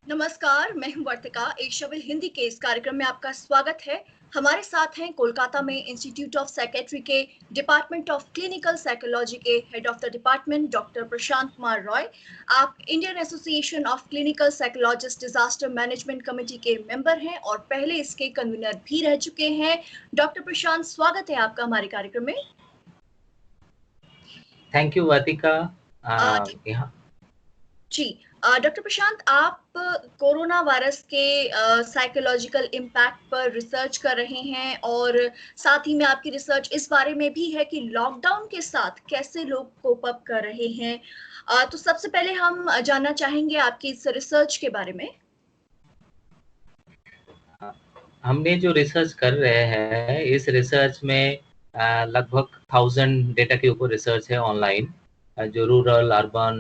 नमस्कार, मैं हूँ वर्तिका। एक शबील हिंदी के इस कार्यक्रम में आपका स्वागत है। हमारे साथ हैं कोलकाता में इंस्टीट्यूट ऑफ साइकेट्री के डिपार्टमेंट ऑफ क्लिनिकल साइकोलॉजी के head of the department doctor Prashant Kumar Roy. आप Indian association of clinical psychologist disaster management committee के मेंबर हैं और पहले इसके कन्वीनर भी रह चुके हैं। डॉक्टर प्रशांत, स्वागत है आपका हमारे कार्यक्रम में। थैंक यू वर्तिका। अ, यहाँ जी, डॉक्टर प्रशांत, आप कोरोना वायरस के साइकोलॉजिकल इम्पैक्ट पर रिसर्च कर रहे हैं और साथ ही में आपकी रिसर्च इस बारे में भी है कि लॉकडाउन के साथ कैसे लोग कोप अप कर रहे हैं। तो सबसे पहले हम जानना चाहेंगे आपकी इस रिसर्च के बारे में। हमने जो रिसर्च कर रहे हैं, इस रिसर्च में लगभग 1000 डेटा के ऊपर रिसर्च है ऑनलाइन, जो रूरल, अर्बन,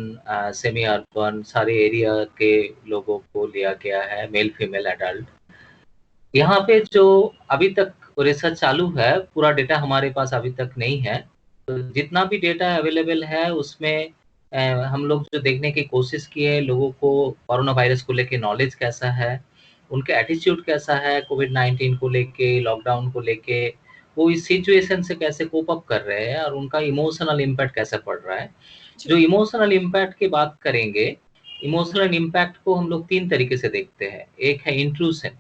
सेमी अर्बन सारे एरिया के लोगों को लिया गया है, मेल, फीमेल, एडल्ट। यहाँ पे जो अभी तक रिसर्च चालू है, पूरा डेटा हमारे पास अभी तक नहीं है। तो जितना भी डेटा अवेलेबल है उसमें हम लोग जो देखने की कोशिश की है, लोगों को कोरोना वायरस को लेके नॉलेज कैसा है, उनके एटीट्यूड कैसा है कोविड-19 को लेके, लॉकडाउन को लेके, वो इस सिचुएशन से कैसे कोप अप कर रहे हैं और उनका इमोशनल इम्पैक्ट कैसे पड़ रहा है। जो जी, इमोशनल इम्पैक्ट की बात करेंगे, इमोशनल इम्पैक्ट को हम लोग 3 तरीके से देखते हैं। एक है इंट्रूशन।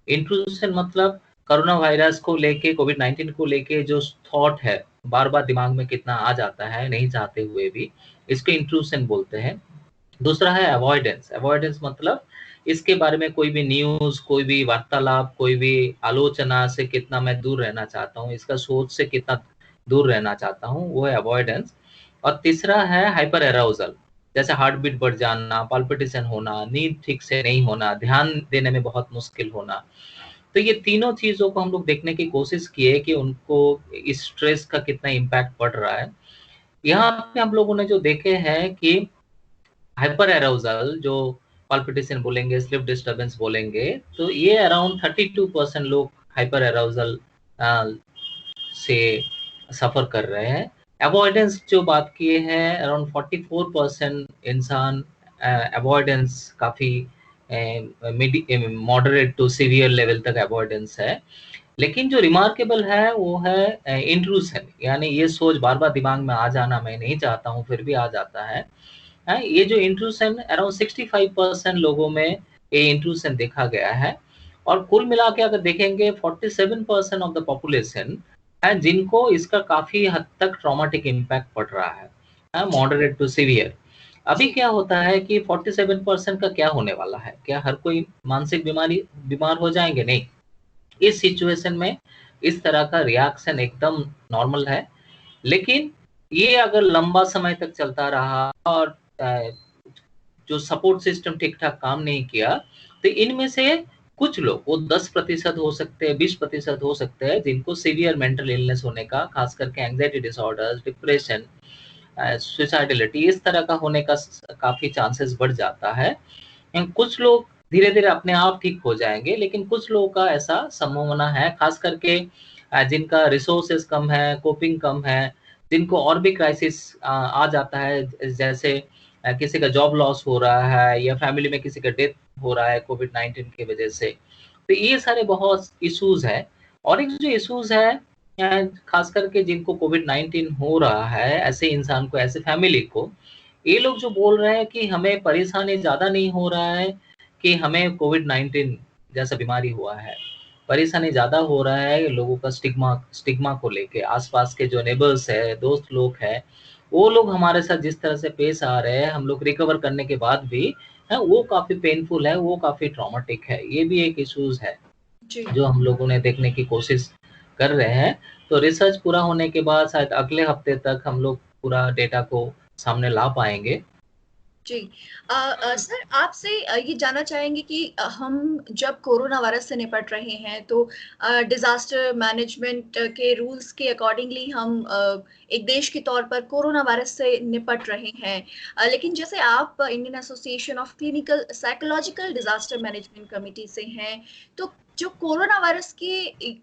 इंट्रूशन मतलब कोरोना वायरस को लेके, कोविड-19 को लेके जो थॉट है, बार-बार दिमाग में कितना आ जाता है, नहीं चाहते हुए भी, इसको इंट्रूशन बोलते हैं। दूसरा है अवॉइडेंस। अवॉइडेंस मतलब इसके बारे में कोई भी न्यूज़, कोई भी वार्तालाप, कोई भी आलोचना से कितना मैं दूर रहना चाहता हूँ, इसका सोच से कितना दूर रहना चाहता हूँ, वो है अवॉइडेंस। और तीसरा है हाइपर अराउजल, जैसे हार्ट बीट बढ़ जाना, पाल्पिटेशन होना, नींद ठीक से नहीं होना, ध्यान देने में बहुत मुश्किल होना। तो ये तीनों चीज़ों को हम लोग देखने की कोशिश किए कि उनको इस स्ट्रेस का कितना इम्पैक्ट पड़ रहा है। यहाँ पे हम लोगों ने जो देखे हैं कि हाइपर अराउजल, जो पाल्पिटेशन बोलेंगे, स्लीप डिस्टर्बेंस बोलेंगे, तो ये अराउंड 32% लोग हाइपर अराउजल से सफ़र कर रहे हैं। अवॉइडेंस जो बात किए हैं, अराउंड 44% इंसान अवॉइडेंस काफ़ी मॉडरेट टू सीवियर लेवल तक अवॉइडेंस है। लेकिन जो रिमार्केबल है वो है इंट्रूशन, यानी ये सोच बार-बार दिमाग में आ जाना, मैं नहीं चाहता हूँ फिर भी आ जाता है। ये जो इंट्रूशन अराउंड 65% लोगों में ये इंट्रूशन देखा गया है। और कुल मिला के अगर देखेंगे 47% ऑफ द पॉपुलेशन है जिनको इसका काफ़ी हद तक ट्रॉमेटिक इम्पैक्ट पड़ रहा है, जी, मॉडरेट टू सीवियर। अभी जी, क्या होता है कि 47% का क्या होने वाला है? क्या हर कोई मानसिक बीमार हो जाएँगे? नहीं। इस सिचुएशन में इस तरह का रिएक्शन एकदम नॉर्मल है। लेकिन ये अगर लंबा समय तक चलता रहा और अ, जो सपोर्ट सिस्टम ठीक-ठाक काम नहीं किया, तो इनमें से कुछ लोग, वो 10% हो सकते हैं, 20% हो सकते हैं, जिनको सीवियर मेंटल इलनेस होने का, खास करके एंग्जायटी डिसऑर्डर्स, डिप्रेशन, सुसाइडलिटी, इस तरह का होने का काफ़ी चांसेस बढ़ जाता है। कुछ लोग धीरे-धीरे अपने आप ठीक हो जाएँगे, लेकिन कुछ लोगों का ऐसा संभावना है, खास करके जिनका रिसोर्सेज़ कम है, कोपिंग कम है, जिनको और भी क्राइसिस आ जाता है, जैसे किसी का जॉब लॉस हो रहा है या फैमिली में किसी का डेथ हो रहा है कोविड-19 की वजह से। तो ये सारे बहुत इश्यूज़ हैं। और एक जो इश्यूज़ है खास करके जिनको कोविड-19 हो रहा है, ऐसे इंसान को, ऐसे फैमिली को, ये लोग जो बोल रहे हैं कि हमें परेशानी ज़्यादा नहीं हो रहा है कि हमें कोविड-19 जैसा बीमारी हुआ है। परेशानी ज़्यादा हो रहा है लोगों का स्टिग्मा स्टिग्मा को लेके। आस-पास के जो नेबर्स हैं, दोस्त लोग हैं, वो लोग हमारे साथ जिस तरह से पेश आ रहे हैं, हम लोग रिकवर करने के बाद भी, हैं, वो काफ़ी पेनफुल है, वो काफ़ी ट्रॉमेटिक है। ये भी एक इश्यूज़ है, जी। जो हम लोगों ने देखने की कोशिश कर रहे हैं। तो रिसर्च पूरा होने के बाद शायद अगले हफ्ते तक हम लोग पूरा डेटा को सामने ला पाएँगे। जी। सर, आपसे ये जानना चाहेंगे कि हम जब कोरोना वायरस से निपट रहे हैं तो डिज़ास्टर मैनेजमेंट के रूल्स के अकॉर्डिंगली हम एक देश के तौर पर कोरोना वायरस से निपट रहे हैं। लेकिन जैसे आप Indian association of clinical psychological disaster management committee से हैं, तो जो कोरोना वायरस की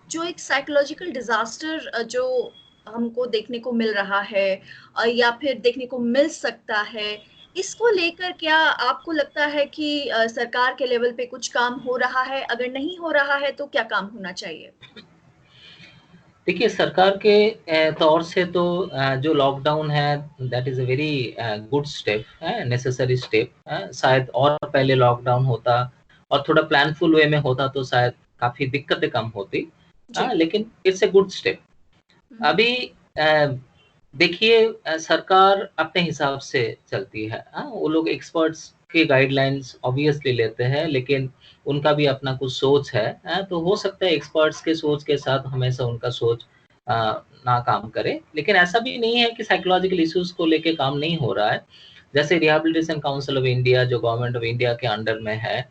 जो एक साइकोलॉजिकल डिज़ास्टर जो हमको देखने को मिल रहा है या फिर देखने को मिल सकता है, इसको लेकर क्या आपको लगता है कि सरकार के लेवल पे कुछ काम हो रहा है? अगर नहीं हो रहा है तो क्या काम होना चाहिए? देखिए, सरकार के तौर से तो जो लॉकडाउन है that is a very good step है, नेसेसरी स्टेप है। शायद और पहले लॉकडाउन होता और थोड़ा प्लानफुल वे में होता तो शायद काफ़ी दिक्कतें कम होती। जी। लेकिन इट्स अ गुड स्टेप। हम्म। अभी देखिए, सरकार अपने हिसाब से चलती है। वो लोग एक्सपर्ट्स की गाइडलाइंस ऑब्वियसली लेते हैं, लेकिन उनका भी अपना कुछ सोच है। तो हो सकता है एक्सपर्ट्स के सोच के साथ हमेशा उनका सोच अ, ना काम करे। लेकिन ऐसा भी नहीं है कि साइकोलॉजिकल इश्यूज़ को लेके काम नहीं हो रहा है। जैसे रिहैबिलिटेशन काउंसिल ऑफ इंडिया जो गवर्नमेंट ऑफ इंडिया के अंडर में है,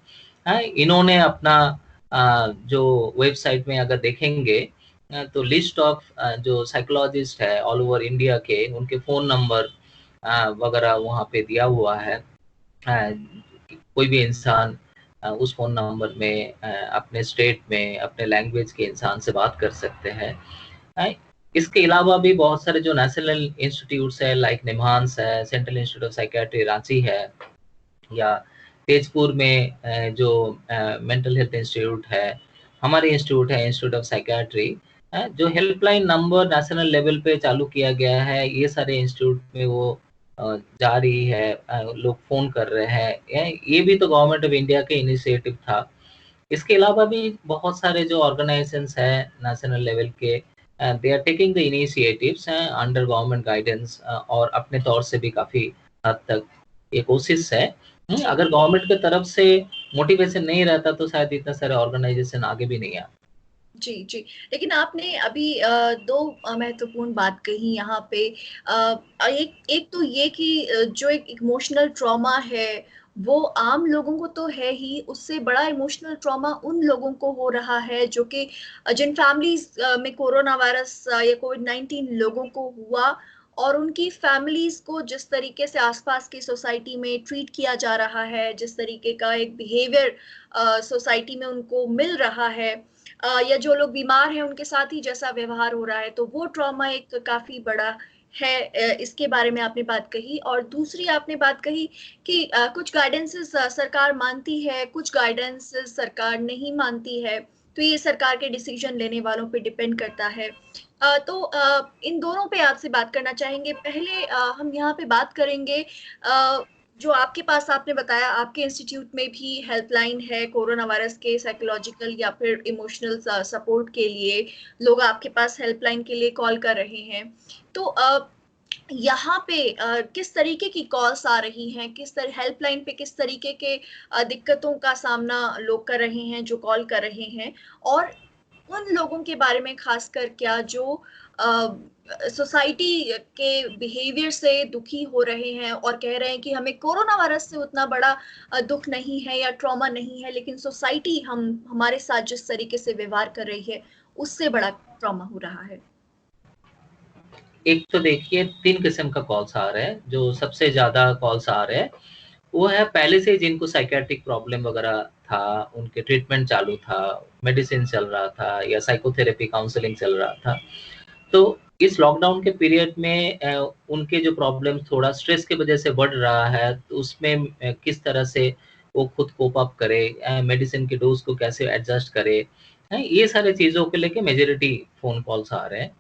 इन्होंने अपना जो वेबसाइट में अगर देखेंगे तो लिस्ट ऑफ जो साइकोलॉजिस्ट है ऑल ओवर इंडिया के, उनके फ़ोन नंबर वगैरह वहाँ पे दिया हुआ है। कोई भी इंसान उस फ़ोन नंबर में अपने स्टेट में, अपने लैंग्वेज के इंसान से बात कर सकते हैं। अ, इसके अलावा भी बहुत सारे जो नेशनल इंस्टीट्यूट्स है लाइक निम्हांस है, central institute of psychiatry Ranchi है, या तेजपुर में जो मेंटल हेल्थ इंस्टीट्यूट है, हमारे इंस्टीट्यूट है इंस्टीट्यूट ऑफ साइकियाट्री, जो हेल्पलाइन नंबर नेशनल लेवल पे चालू किया गया है, ये सारे इंस्टीट्यूट में वो जा रही है, लोग फ़ोन कर रहे हैं। ये भी तो गवर्नमेंट ऑफ इंडिया के इनिशिएटिव था। इसके अलावा भी बहुत सारे जो ऑर्गेनाइजेशंस हैं नेशनल लेवल के, they are taking the initiatives under government guidance, और अपने तौर से भी काफ़ी हद तक ये कोशिश है। जी। अगर गवर्नमेंट की तरफ से मोटिवेशन नहीं रहता तो शायद इतने सारे ऑर्गेनाइजेशन आगे भी नहीं आते। जी, जी। लेकिन आपने अभी 2 महत्वपूर्ण बात कही यहाँ पे। एक एक तो ये कि जो एक इमोशनल ट्रॉमा है, वो आम लोगों को तो है ही, उससे बड़ा इमोशनल ट्रॉमा उन लोगों को हो रहा है जो कि जिन फैमिलीज़ में कोरोना वायरस या कोविड-19 लोगों को हुआ, और उनकी फैमिलीज़ को जिस तरीके से आस-पास की सोसाइटी में ट्रीट किया जा रहा है, जिस तरीके का एक बिहेवियर सोसाइटी में उनको मिल रहा है, या जो लोग बीमार हैं उनके साथ ही जैसा व्यवहार हो रहा है, तो वो ट्रॉमा एक काफ़ी बड़ा है। इसके बारे में आपने बात कही, और दूसरी आपने बात कही कि कुछ गाइडेंसेस सरकार मानती है, कुछ गाइडेंसेस सरकार नहीं मानती है, तो ये सरकार के डिसीजन लेने वालों पे डिपेंड करता है। तो इन दोनों पे आपसे बात करना चाहेंगे। पहले हम यहाँ पे बात करेंगे जो आपके पास आपने बताया आपके इंस्टीट्यूट में भी हेल्पलाइन है कोरोना वायरस के साइकोलॉजिकल या फिर इमोशनल सपोर्ट के लिए, लोग आपके पास हेल्पलाइन के लिए कॉल कर रहे हैं। तो यहाँ पे किस तरीके की कॉल्स आ रही हैं, किस तरह हेल्पलाइन पे किस तरीके के दिक्कतों का सामना लोग कर रहे हैं जो कॉल कर रहे हैं, और उन लोगों के बारे में खासकर क्या जो सोसाइटी के बिहेवियर से दुखी हो रहे हैं और कह रहे हैं कि हमें कोरोना वायरस से उतना बड़ा दुख नहीं है या ट्रॉमा नहीं है, लेकिन सोसाइटी हम हमारे साथ जिस तरीके से व्यवहार कर रही है उससे बड़ा ट्रॉमा हो रहा है। एक तो देखिए 3 किस्म का कॉल्स आ रहे हैं। जो सबसे ज़्यादा कॉल्स आ रहे हैं, वो है पहले से जिनको साइकियाट्रिक प्रॉब्लम वगैरह था, उनके ट्रीटमेंट चालू था, मेडिसिन चल रहा था या साइकोथेरेपी काउंसलिंग चल रहा था। तो इस लॉकडाउन के पीरियड में उनके जो प्रॉब्लम थोड़ा स्ट्रेस की वजह से बढ़ रहा है, तो उसमें किस तरह से वो खुद कोप अप करे, मेडिसिन की डोज को कैसे एडजस्ट करे, ये सारी चीज़ों को लेके मेजॉरिटी फ़ोन कॉल्स आ रहे हैं।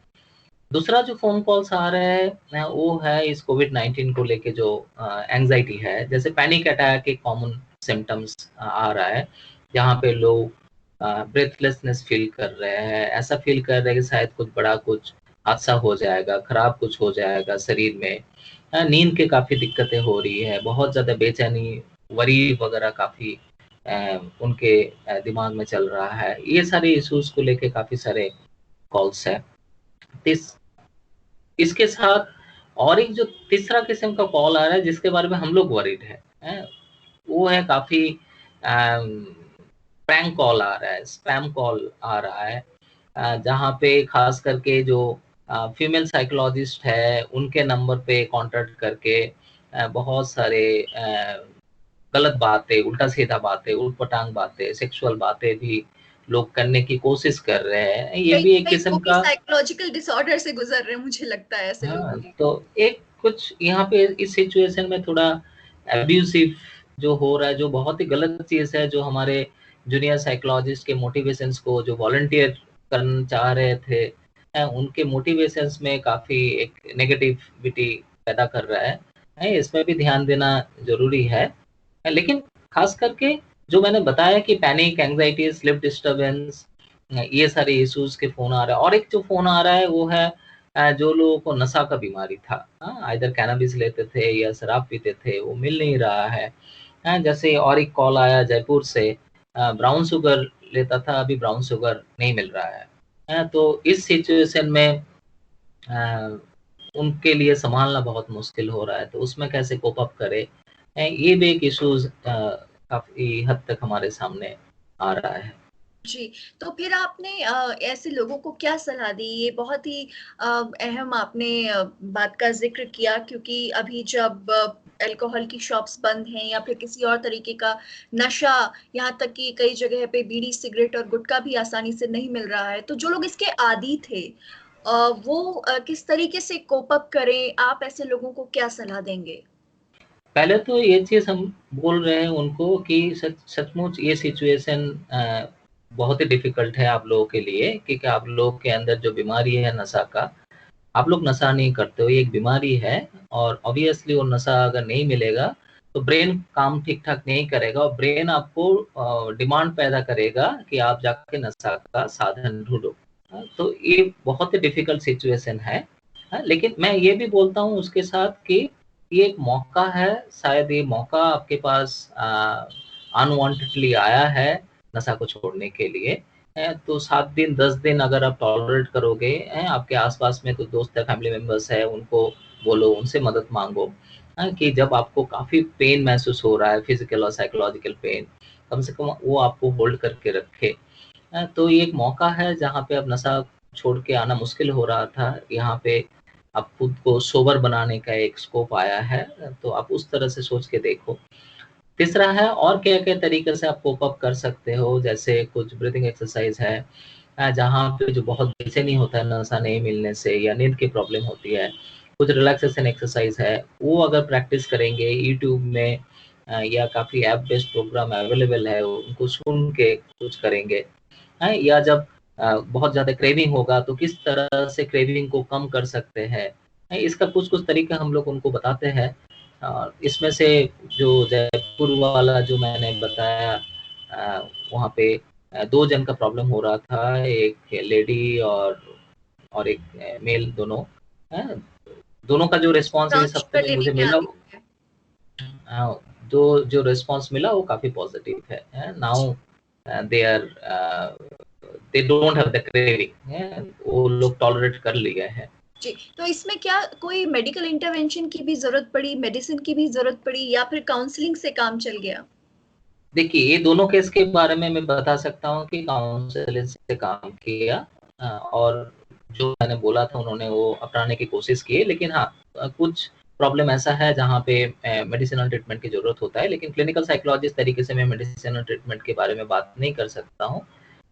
दूसरा जो फ़ोन कॉल्स आ रहा है वो है इस कोविड-19 को लेके जो एंग्ज़ायटी है, जैसे पैनिक अटैक एक कॉमन सिम्पटम्स आ रहा है, जहाँ पे लोग ब्रेथलेसनेस फ़ील कर रहे हैं, ऐसा फ़ील कर रहे हैं कि शायद कुछ बड़ा कुछ हादसा हो जाएगा, खराब कुछ हो जाएगा शरीर में। नींद की काफ़ी दिक्कतें हो रही है, बहुत ज़्यादा बेचैनी, वरी वगैरह काफ़ी उनके दिमाग में चल रहा है। ये सारे इश्यूज़ को लेके काफ़ी सारे कॉल्स हैं। इस इसके साथ और एक जो तीसरा किस्म का कॉल आ रहा है जिसके बारे में हम लोग वरीड हैं, वो है काफ़ी प्रैंक कॉल आ रहा है, स्पैम कॉल आ रहा है, जहाँ पे खास करके जो फीमेल साइकोलॉजिस्ट है उनके नंबर पे कॉन्टैक्ट करके बहुत सारे गलत बातें, उल्टा-सीधा बातें, ऊट-पटांग बातें, सेक्सुअल बातें भी लोग करने की कोशिश कर रहे हैं। ये कई भी एक कई किस्म लोग भी का साइकोलॉजिकल डिसऑर्डर से गुजर रहे हैं, मुझे लगता है ऐसे लोगों हाँ, की। तो एक कुछ यहाँ पे इस सिचुएशन में थोड़ा एब्यूसिव जो हो रहा है, जो बहुत ही गलत चीज़ है, जो हमारे जूनियर साइकोलॉजिस्ट के मोटिवेशंस को जो वॉलंटियर करना चाह रहे थे, उनके मोटिवेशंस में काफ़ी एक नेगेटिविटी पैदा कर रहा है, इसमें भी ध्यान देना ज़रूरी है। लेकिन खास करके जो मैंने बताया कि पैनिक, एंग्जायटी, स्लीप डिस्टर्बेंस, ये सारे इश्यूज़ के फ़ोन आ रहा है। और एक जो फ़ोन आ रहा है वो है जो लोगों को नशा का बीमारी था, आइदर कैनबिस लेते थे या शराब पीते थे, वो मिल नहीं रहा है। जैसे और एक कॉल आया जयपुर से, ब्राउन शुगर लेता था, अभी ब्राउन शुगर नहीं मिल रहा है। तो इस सिचुएशन में अ, उनके लिए सँभालना बहुत मुश्किल हो रहा है, तो उसमें कैसे कोप अप करें? ये भी एक इश्यूज़ काफ़ी हद तक हमारे सामने आ रहा है। जी, तो फिर आपने ऐसे लोगों को क्या सलाह दी? ये बहुत ही अहम आपने बात का ज़िक्र किया, क्योंकि अभी जब अल्कोहल की शॉप्स बंद हैं या फिर किसी और तरीके का नशा, यहाँ तक कि कई जगह पे बीड़ी, सिगरेट और गुटखा भी आसानी से नहीं मिल रहा है, तो जो लोग इसके आदी थे वो किस तरीके से कोप अप करें? आप ऐसे लोगों को क्या सलाह देंगे? पहले तो ये चीज़ हम बोल रहे हैं उनको कि सचमुच ये सिचुएशन बहुत ही डिफ़िकल्ट है आप लोगों के लिए, क्योंकि आप लोग के अंदर जो बीमारी है नशा का, आप लोग नशा नहीं करते हो, ये एक बीमारी है। और ऑब्वियसली वो नशा अगर नहीं मिलेगा, तो ब्रेन काम ठीक-ठाक नहीं करेगा और ब्रेन आपको डिमांड पैदा करेगा कि आप जाके नशा का साधन ढूँढो। तो ये बहुत ही डिफ़िकल्ट सिचुएशन है। लेकिन मैं ये भी बोलता हूँ उसके साथ कि ये एक मौका है, शायद ये मौका आपके पास अनवांटेडली आया है नशा को छोड़ने के लिए। तो 7 दिन, 10 दिन अगर आप टॉलरेट करोगे, आपके आस-पास में तो दोस्त है, फैमिली मेंबर्स है, उनको बोलो, उनसे मदद माँगो, कि जब आपको काफ़ी पेन महसूस हो रहा है, फिज़िकल और साइकोलॉजिकल पेन, कम से कम वो आपको होल्ड करके रखे। तो ये एक मौका है जहाँ पे अब नशा छोड़ के आना मुश्किल हो रहा था, यहाँ पे आप खुद को सोबर बनाने का एक स्कोप आया है, तो आप उस तरह से सोच के देखो। तीसरा है और क्या-क्या तरीके से आप कोप अप कर सकते हो, जैसे कुछ ब्रीथिंग एक्सरसाइज़ है, जहाँ पे जो बहुत बेचैनी होता है नशा नहीं मिलने से या नींद की प्रॉब्लम होती है, कुछ रिलैक्सेशन एक्सरसाइज़ है, वो अगर प्रैक्टिस करेंगे यूट्यूब में, या काफ़ी ऐप बेस्ड प्रोग्राम अवेलेबल है, उनको सुन के कुछ करेंगे, हैं? या जब बहुत ज़्यादा क्रेविंग होगा तो किस तरह से क्रेविंग को कम कर सकते हैं, इसका कुछ-कुछ तरीका हम लोग उनको बताते हैं। इसमें से जो जयपुर वाला जो मैंने बताया, वहाँ पे 2 जन का प्रॉब्लम हो रहा था, एक लेडी और एक मेल दोनों, हैं? दोनों का जो रिस्पॉन्स ब्राउन इस हफ्ते शुगर में लेने मुझे के मिला, आदी थे। जो रिस्पॉन्स मिला वो काफ़ी पॉज़िटिव है। Now they are they don't have the craving, वो लोग टॉलरेट कर लिए हैं। जी, तो इसमें क्या कोई मेडिकल इंटरवेंशन की भी ज़रूरत पड़ी, मेडिसिन की भी ज़रूरत पड़ी या फिर काउंसलिंग से काम चल गया? देखिए, ये दोनों केस के बारे में मैं बता सकता हूँ कि काउंसलिंग से काम किया, और जो मैंने बोला था उन्होंने वो अपनाने की कोशिश की है। लेकिन हाँ, कुछ प्रॉब्लम ऐसा है जहाँ पे मेडिसिनल ट्रीटमेंट की ज़रूरत होता है, लेकिन क्लिनिकल साइकोलॉजिस्ट तरीके से मैं मेडिसिनल ट्रीटमेंट के बारे में बात नहीं कर सकता हूँ।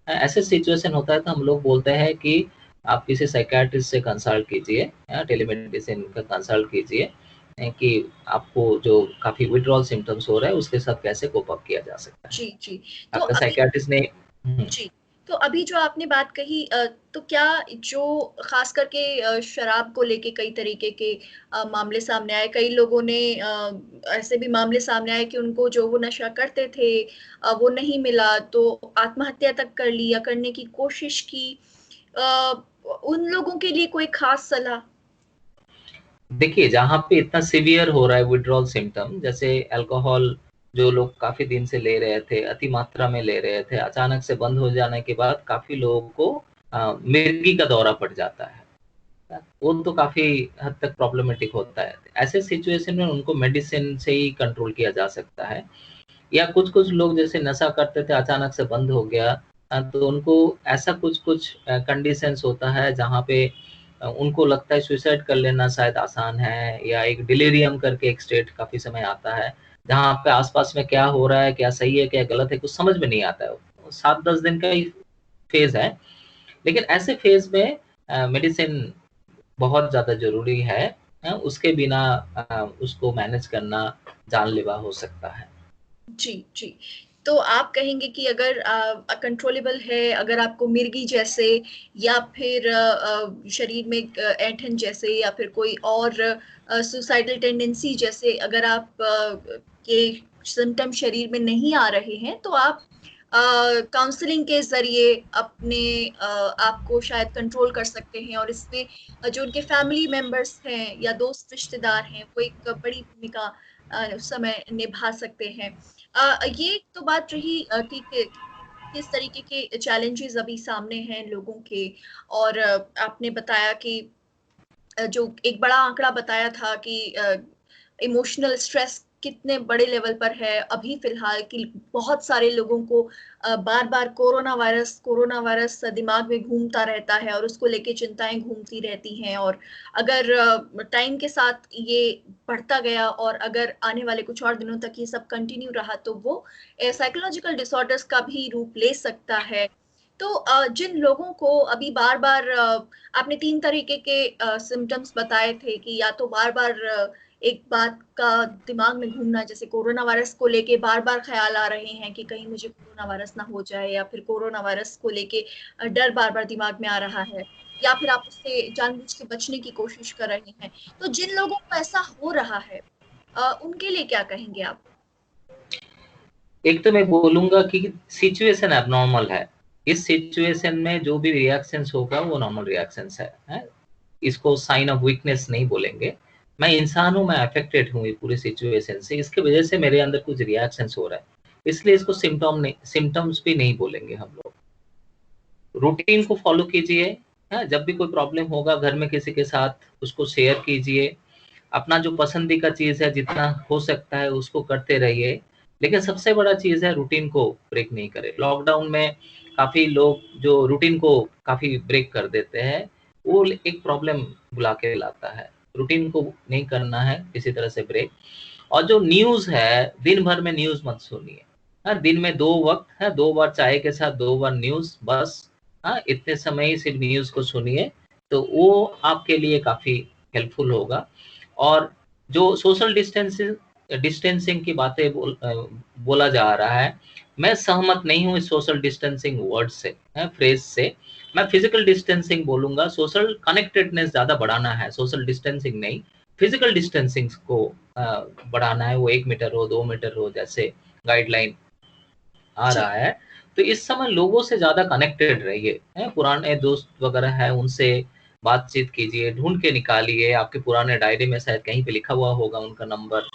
ऐसे सिचुएशन होता है तो हम लोग बोलते हैं कि आप किसी साइकियाट्रिस्ट से कंसल्ट कीजिए, टेलीमेडिसिन का कंसल्ट कीजिए, कि आपको जो काफ़ी विथड्रॉल सिम्पटम्स हो रहा है उसके साथ कैसे कोप अप किया जा सकता है। जी, जी। तो आपका अभी साइकियाट्रिस्ट ने हुँ, जी, तो अभी जो आपने बात कही, तो क्या जो ख़ास करके शराब को लेके कई तरीके के मामले सामने आए, कई लोगों ने ऐसे भी मामले सामने आए कि उनको जो वो नशा करते थे वो नहीं मिला तो आत्महत्या तक कर ली या करने की कोशिश की। अ, उन लोगों के लिए कोई ख़ास सलाह? देखिए जहाँ पे इतना सीवियर हो रहा है विथड्रॉल सिम्पटम, जैसे अल्कोहल जो लोग काफ़ी दिन से ले रहे थे, अति मात्रा में ले रहे थे, अचानक से बंद हो जाने के बाद काफ़ी लोगों को मिर्गी का दौरा पड़ जाता है। वो तो काफ़ी हद तक प्रॉब्लमैटिक होता है। ऐसे सिचुएशन में उनको मेडिसिन से ही कंट्रोल किया जा सकता है। या कुछ-कुछ लोग जैसे नशा करते थे, अचानक से बंद हो गया, तो उनको ऐसा कुछ-कुछ कंडीशंस होता है जहाँ पे उनको लगता है सुसाइड कर लेना शायद आसान है, या एक डिलीरियम करके एक स्टेट काफ़ी समय आता है, जहाँ पे आस-पास में क्या हो रहा है, क्या सही है, क्या गलत है, कुछ समझ में नहीं आता है। 7-10 दिन का ही फ़ेज़ है। लेकिन ऐसे फ़ेज़ में मेडिसिन बहुत ज़्यादा ज़रूरी है, है, उसके बिना उसको मैनेज करना जानलेवा हो सकता है। जी, जी। तो आप कहेंगे कि अगर कंट्रोलेबल है, अगर आपको मिर्गी जैसे या फिर शरीर में ऐंठन जैसे या फिर कोई और सुसाइडल टेंडेंसी जैसे अगर आप के सिम्पटम शरीर में नहीं आ रहे हैं, तो आप काउंसलिंग के ज़रिए अपने आप को शायद कंट्रोल कर सकते हैं और इसमें जो उनके फैमिली मेंबर्स हैं या दोस्त रिश्तेदार हैं, वो एक बड़ी भूमिका उस समय निभा सकते हैं। ये तो बात रही कि किस तरीके के चैलेंजेस अभी सामने हैं लोगों के और आपने बताया कि जो एक बड़ा आंकड़ा बताया था कि इमोशनल स्ट्रेस कितने बड़े लेवल पर है अभी फिलहाल कि बहुत सारे लोगों को बार-बार कोरोना वायरस दिमाग में घूमता रहता है और उसको लेके चिंताएं घूमती रहती हैं और अगर टाइम के साथ ये बढ़ता गया और अगर आने वाले कुछ और दिनों तक ये सब कंटिन्यू रहा तो वो साइकोलॉजिकल डिसऑर्डर्स का भी रूप ले सकता है। तो जिन लोगों को अभी बार-बार आपने 3 तरीके के सिम्पटम्स बताए थे कि या तो बार-बार एक बात का दिमाग में घूमना जैसे कोरोना वायरस को लेके बार-बार ख़्याल आ रहे हैं कि कहीं मुझे कोरोना वायरस ना हो जाए या फिर कोरोना वायरस को लेके डर बार-बार दिमाग में आ रहा है या फिर आप उससे जानबूझ के बचने की कोशिश कर रहे हैं। तो जिन लोगों को ऐसा हो रहा है उनके लिए क्या कहेंगे आप? एक तो मैं बोलूँगा कि सिचुएशन एबनॉर्मल है। इस सिचुएशन में जो भी रिएक्शंस होगा वो नॉर्मल रिएक्शंस है? इसको साइन ऑफ वीकनेस नहीं बोलेंगे। मैं इंसान हूँ, मैं अफेक्टेड हूँ ये पूरी सिचुएशन से, इसकी वजह से मेरे अंदर कुछ रिएक्शंस हो रहा है। इसलिए इसको सिम्पटम्स भी नहीं बोलेंगे हम लोग। रूटीन को फॉलो कीजिए, है? जब भी कोई प्रॉब्लम होगा घर में किसी के साथ उसको शेयर कीजिए। अपना जो पसंदीदा चीज़ है जितना हो सकता है उसको करते रहिए। लेकिन सबसे बड़ा चीज़ है रूटीन को ब्रेक नहीं करें। लॉकडाउन में काफ़ी लोग जो रूटीन को काफ़ी ब्रेक कर देते हैं, वो एक प्रॉब्लम बुला के लाता है। रूटीन को नहीं करना है किसी तरह से ब्रेक। और जो न्यूज़ है, दिन भर में न्यूज़ मत सुनिए। हाँ, दिन में 2 वक़्त है, 2 बार चाय के साथ 2 बार न्यूज़ बस। हाँ, इतने समय ही सिर्फ़ न्यूज़ को सुनिए, तो वो आपके लिए काफ़ी हेल्पफुल होगा। और जो सोशल डिस्टेंसिंग की बातें बोला जा रहा है, मैं सहमत नहीं हूँ इस सोशल डिस्टेंसिंग वर्ड से, फ्रेज़ से। मैं फिज़िकल डिस्टेंसिंग बोलूँगा, सोशल कनेक्टेडनेस ज़्यादा बढ़ाना है, सोशल डिस्टेंसिंग नहीं। फिजिकल डिस्टेंसिंग को बढ़ाना है, वो 1 मीटर हो 2 मीटर हो जैसे गाइडलाइन आ जी। रहा है। तो इस समय लोगों से ज़्यादा कनेक्टेड रहिए, पुराने दोस्त वगैरह हैं उनसे बातचीत कीजिए, ढूंढ के निकालिए, आपके पुराने डायरी में शायद कहीं पे लिखा हुआ होगा उनका नंबर,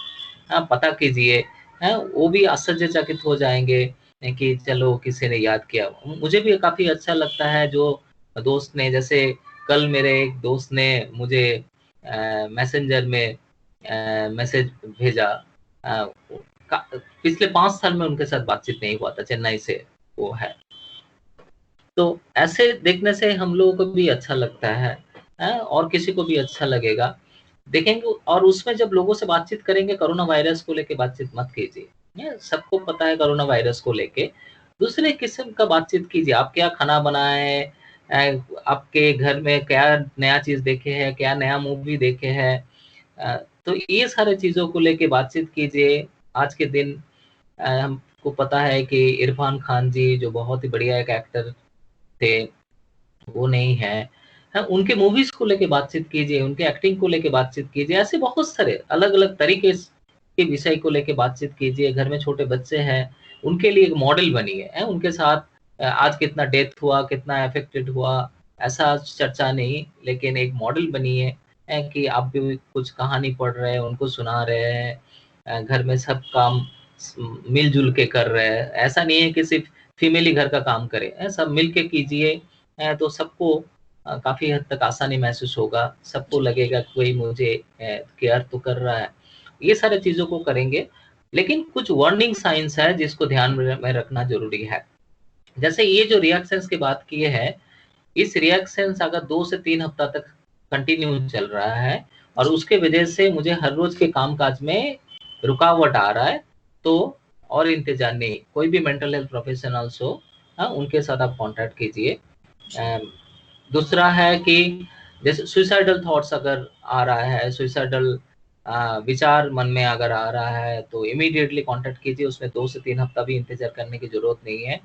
पता कीजिए। वो भी आश्चर्यचकित हो जाएंगे कि चलो किसी ने याद किया। मुझे भी काफ़ी अच्छा लगता है जो दोस्त ने, जैसे कल मेरे एक दोस्त ने मुझे मैसेंजर में मैसेज भेजा। अ, पिछले 5 साल में उनके साथ बातचीत नहीं हुआ था, चेन्नई से वो है। तो ऐसे देखने से हम लोगों को भी अच्छा लगता है, और किसी को भी अच्छा लगेगा। देखेंगे और उसमें जब लोगों से बातचीत करेंगे, कोरोना वायरस को लेके बातचीत मत कीजिए। सबको पता है कोरोना वायरस को लेके। दूसरे किस्म का बातचीत कीजिए, आप क्या खाना बनाए, आपके घर में क्या नया चीज़ देखे हैं, क्या नया मूवी देखे हैं। तो ये सारे चीज़ों को लेके बातचीत कीजिए। आज के दिन हमको पता है कि इरफान खान जी जो बहुत ही बढ़िया एक एक्टर थे, वो नहीं है। हाँ, उनके मूवीज़ को लेके बातचीत कीजिए, उनके एक्टिंग को लेके बातचीत कीजिए। ऐसे बहुत सारे अलग-अलग तरीके के विषय को लेके बातचीत कीजिए। घर में छोटे बच्चे हैं, उनके लिए एक मॉडल बनिए, उनके साथ आज कितना डेथ हुआ, कितना अफेक्टेड हुआ, ऐसा चर्चा नहीं, लेकिन एक मॉडल बनिए, कि आप भी कुछ कहानी पढ़ रहे हैं, उनको सुना रहे हैं। घर में सब काम मिल-जुल के कर रहे हैं। ऐसा नहीं है कि सिर्फ़ फीमेल ही घर का काम करे, सब मिल के कीजिए। तो सबको काफ़ी हद तक आसानी महसूस होगा, सबको लगेगा कि कोई मुझे केयर तो कर रहा है। ये सारी चीज़ों को करेंगे, लेकिन कुछ वार्निंग साइन्स है जिसको ध्यान में रखना ज़रूरी है। जैसे ये जो रिएक्शंस की बात की है, इस रिएक्शंस अगर 2 से 3 हफ्ता तक कंटिन्यू चल रहा है और जी। उसके वजह से मुझे हर रोज़ के काम-काज में रुकावट आ रहा है, तो और इंतज़ार नहीं, कोई भी मेंटल हेल्थ प्रोफेशनल्स हो, उनके साथ आप कॉन्टैक्ट कीजिए। जी। दूसरा है कि जैसे सुइसाइडल थॉट्स अगर आ रहा है, सुइसाइडल विचार मन में अगर आ रहा है, तो इमीडिएटली कांटेक्ट कीजिए। उसमें 2 से 3 हफ्ता भी इंतजार करने की जरूरत नहीं है।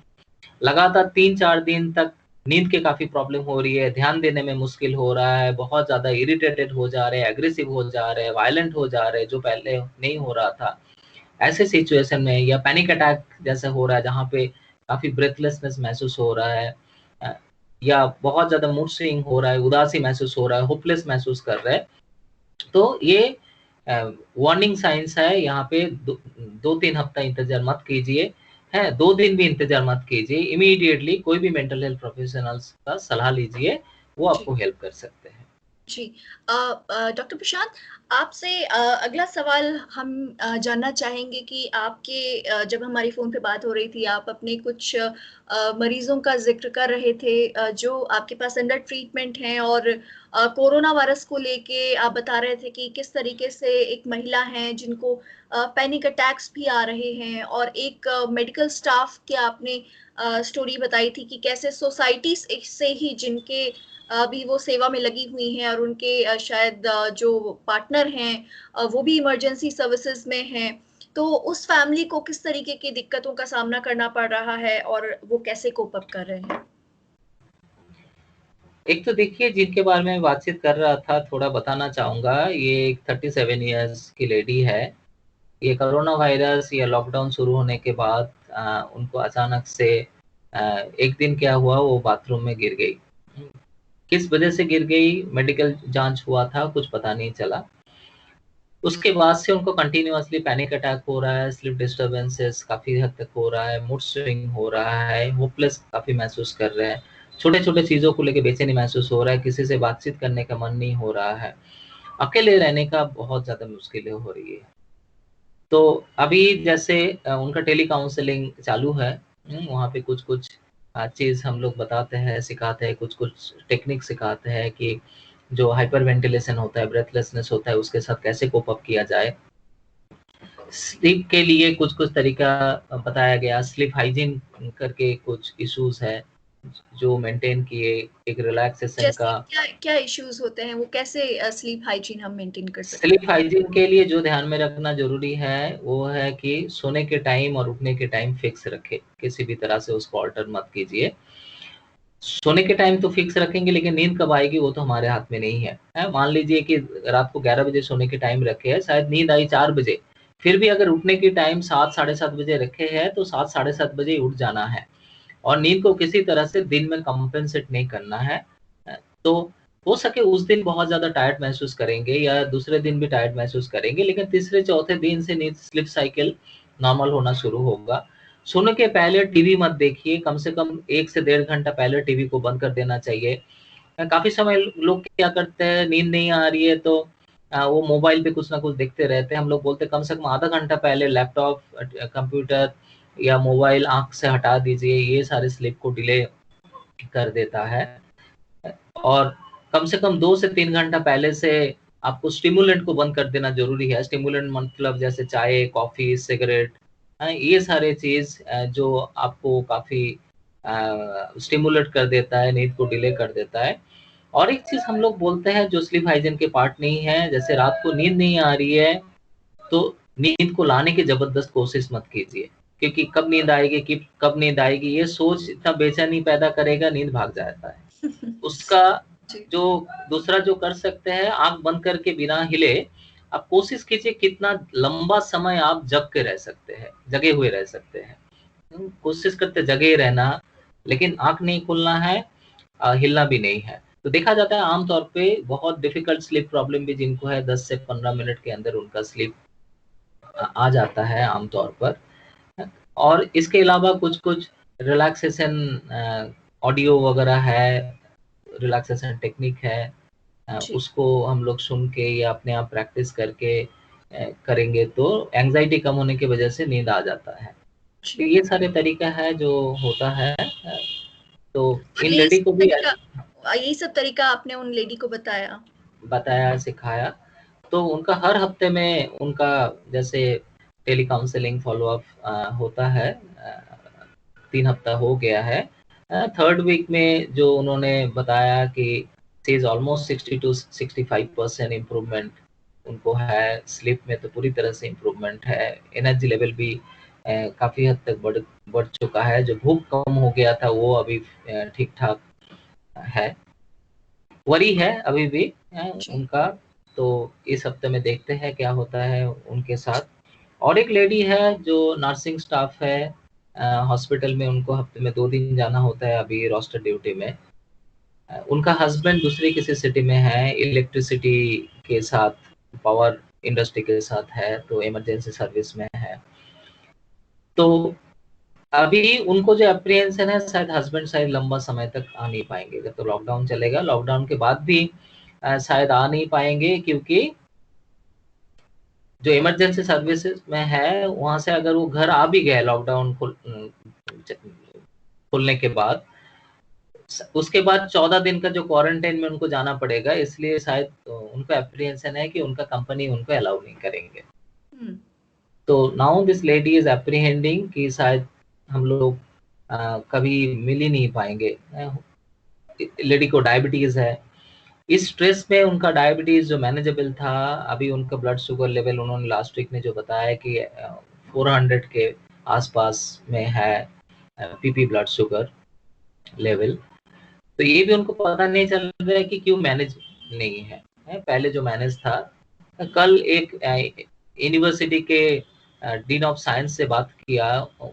लगातार 3-4 दिन तक नींद के काफी प्रॉब्लम हो रही है, ध्यान देने में मुश्किल हो रहा है, बहुत ज्यादा इरिटेटेड हो जा रहे हैं, एग्रेसिव हो जा रहे हैं, वायलेंट हो जा रहे हैं, जो पहले नहीं हो रहा था, ऐसे सिचुएशन में, या पैनिक अटैक जैसे हो रहा है जहाँ पे काफी ब्रेथलेसनेस महसूस हो रहा है, अ, या बहुत ज्यादा मूड स्विंग हो रहा है, उदासी महसूस हो रहा है, होपलेस महसूस कर रहे हैं, तो ये वार्निंग साइंस है। यहाँ पे 2-3 हफ्ता इंतजार मत कीजिए, है 2 दिन भी इंतजार मत कीजिए, इमीडिएटली कोई भी मेंटल हेल्थ प्रोफेशनल्स का सलाह लीजिए, वो जी। आपको हेल्प कर सकते हैं। जी। डॉक्टर प्रशांत, आपसे अगला सवाल हम जानना चाहेंगे कि आपके जब हमारी फ़ोन पे बात हो रही थी, आप अपने कुछ मरीज़ों का ज़िक्र कर रहे थे जो आपके पास अंडर ट्रीटमेंट हैं, और कोरोना वायरस को लेके आप बता रहे थे कि किस तरीके से एक महिला हैं जिनको पैनिक अटैक्स भी आ रहे हैं, और एक मेडिकल स्टाफ की आपने स्टोरी बताई थी कि कैसे सोसाइटी से ही जिनके अभी वो सेवा में लगी हुई हैं, और उनके शायद जो पार्टनर हैं वो भी इमरजेंसी सर्विसेज में हैं, तो उस फैमिली को किस तरीके की दिक्कतों का सामना करना पड़ रहा है और वो कैसे कोप अप कर रहे हैं? एक तो देखिए, जिनके बारे में बातचीत कर रहा था, थोड़ा बताना चाहूंगा। ये एक 37 इयर्स की लेडी है। ये कोरोना वायरस या लॉकडाउन शुरू होने के बाद उनको अचानक से एक दिन क्या हुआ, वो बाथरूम में गिर गई। किस वजह से गिर गई, मेडिकल जांच हुआ था, कुछ पता नहीं चला। उसके बाद से उनको कंटिन्यूअसली पैनिक अटैक हो रहा है, स्लीप डिस्टर्बेंसेस काफ़ी हद तक हो रहा है, मूड स्विंग हो रहा है, होपलेस काफ़ी महसूस कर रहे हैं, छोटे-छोटे चीज़ों को लेके बेचैनी महसूस हो रहा है, किसी से बातचीत करने का मन नहीं हो रहा है, अकेले रहने का बहुत ज़्यादा मुश्किलें हो रही है। तो अभी जैसे उनका टेली काउंसलिंग चालू है, वहाँ पे कुछ-कुछ चीज़ हम लोग बताते हैं, सिखाते हैं, कुछ-कुछ टेक्निक सिखाते हैं कि जो हाइपर वेंटिलेशन होता है, ब्रेथलेसनेस होता है, उसके साथ कैसे कोप अप किया जाए। स्लीप के लिए कुछ-कुछ तरीका बताया गया, स्लीप हाइजीन करके कुछ इश्यूज़ है, जो मेंटेन किए, एक रिलैक्सेशन जैसे का। क्या क्या इश्यूज होते हैं, वो कैसे स्लीप हाइजीन हम मेंटेन कर सकते स्लीप हाइजीन के लिए जो ध्यान में रखना ज़रूरी है, वो है कि सोने के टाइम और उठने के टाइम फिक्स रखें, किसी भी तरह से उसको अल्टर मत कीजिए। सोने के टाइम तो फिक्स रखेंगे, लेकिन नींद कब आएगी वो तो हमारे हाथ में नहीं है, हैं? मान लीजिए कि रात को 11 बजे सोने के टाइम रखे हैं, शायद नींद आई 4 बजे, फिर भी अगर उठने की टाइम 7 साढ़े 7 बजे रखे हैं, तो 7 साढ़े 7 बजे ही उठ जाना है, और नींद को किसी तरह से दिन में कम्पेंसेट नहीं करना है। तो हो सके उस दिन बहुत ज़्यादा टायर्ड महसूस करेंगे, या दूसरे दिन भी टायर्ड महसूस करेंगे, लेकिन तीसरे-चौथे दिन से नींद स्लीप साइकिल नॉर्मल होना शुरू होगा। सोने के पहले टीवी मत देखिए, कम से कम 1 से डेढ़ घंटा पहले टीवी को बंद कर देना चाहिए। काफ़ी समय लोग क्या करते हैं, नींद नहीं आ रही है तो वो मोबाइल पे कुछ ना कुछ देखते रहते हैं। हम लोग बोलते हैं कम से कम आधा घंटा पहले लैपटॉप, कंप्यूटर या मोबाइल आँख से हटा दीजिए, ये सारे स्लीप को डिले कर देता है। और कम से कम 2 से 3 घंटा पहले से आपको स्टिमुलेंट को बंद कर देना ज़रूरी है। स्टिमुलेंट मतलब जैसे चाय, कॉफ़ी, सिगरेट, ये सारे चीज़ जो आपको काफ़ी स्टिमुलेट कर देता है, नींद को डिले कर देता है। और एक चीज़ हम लोग बोलते हैं जो स्लीप हाइजीन के पार्ट नहीं है, जैसे रात को नींद नहीं आ रही है, तो नींद को लाने की ज़बरदस्त कोशिश मत कीजिए, क्योंकि कब नींद आएगी, कि कब नींद आएगी, ये सोच इतना बेचैनी पैदा करेगा, नींद भाग जाता है। हैं? उसका जी। जो दूसरा जो कर सकते हैं, आँख बंद करके बिना हिले आप कोशिश कीजिए कितना लंबा समय आप जग के रह सकते हैं, जगे हुए रह सकते हैं। कोशिश करते जगे रहना, लेकिन आँख नहीं खोलना है, हिलना भी नहीं है। तो देखा जाता है आम तौर पे बहुत डिफ़िकल्ट स्लीप प्रॉब्लम भी जिनको है, 10 से 15 मिनट के अंदर उनका स्लीप आ जाता है आम तौर पर। और इसके अलावा कुछ-कुछ रिलैक्सेशन ऑडियो वगैरह है, रिलैक्सेशन टेक्निक है, जी। उसको हम लोग सुन के या अपने आप प्रैक्टिस करके करेंगे तो एंग्ज़ायटी कम होने की वजह से नींद आ जाता है। तो जी। ये सारे तरीका है जो होता है। तो और इन लेडी को भी यही सब तरीका आपने उन लेडी को बताया? बताया, सिखाया। तो उनका हर हफ्ते में उनका जैसे टेली काउंसलिंग फ़ॉलो-अप होता है। 3 हफ्ता हो गया है। 3rd वीक में जो उन्होंने बताया कि इज ऑलमोस्ट 60 to 65% इम्प्रूवमेंट उनको है। स्लीप में तो पूरी तरह से इम्प्रूवमेंट है। एनर्जी लेवल भी काफ़ी हद तक बढ़ चुका है। जो भूख कम हो गया था वो अभी ठीक ठाक है। वरी है अभी भी जी। उनका। तो इस हफ्ते में देखते हैं क्या होता है उनके साथ। और एक लेडी है जो नर्सिंग स्टाफ है हॉस्पिटल में, उनको हफ्ते में 2 दिन जाना होता है अभी रोस्टर ड्यूटी में। उनका हस्बैंड दूसरी किसी सिटी में है, इलेक्ट्रिसिटी के साथ, पावर इंडस्ट्री के साथ है, तो इमरजेंसी सर्विस में है। तो अभी उनको जो अप्रिहेंशन है, शायद हस्बैंड शायद लंबा समय तक आ नहीं पाएंगे। जब तो लॉकडाउन चलेगा, लॉकडाउन के बाद भी शायद आ नहीं पाएंगे, क्योंकि जो इमरजेंसी सर्विसेज में है वहां से अगर वो घर आ भी गए लॉकडाउन खुलने के बाद, उसके बाद 14 दिन का जो क्वारंटाइन में उनको जाना पड़ेगा। इसलिए शायद उनको एप्रीहेंशन है कि उनका कंपनी उनको अलाउ नहीं करेंगे। तो नाउ दिस लेडी इज एप्रीहेंडिंग कि शायद हम लोग कभी मिल ही नहीं पाएंगे। लेडी को डायबिटीज है। इस स्ट्रेस में उनका डायबिटीज जो मैनेजेबल था, अभी उनका ब्लड शुगर लेवल उन्होंने लास्ट वीक में जो बताया कि 400 के आसपास में है पीपी ब्लड शुगर लेवल। तो ये भी उनको पता नहीं चल रहा है कि क्यों मैनेज नहीं है। पहले जो मैनेज था। कल एक यूनिवर्सिटी के डीन ऑफ साइंस से बात किया,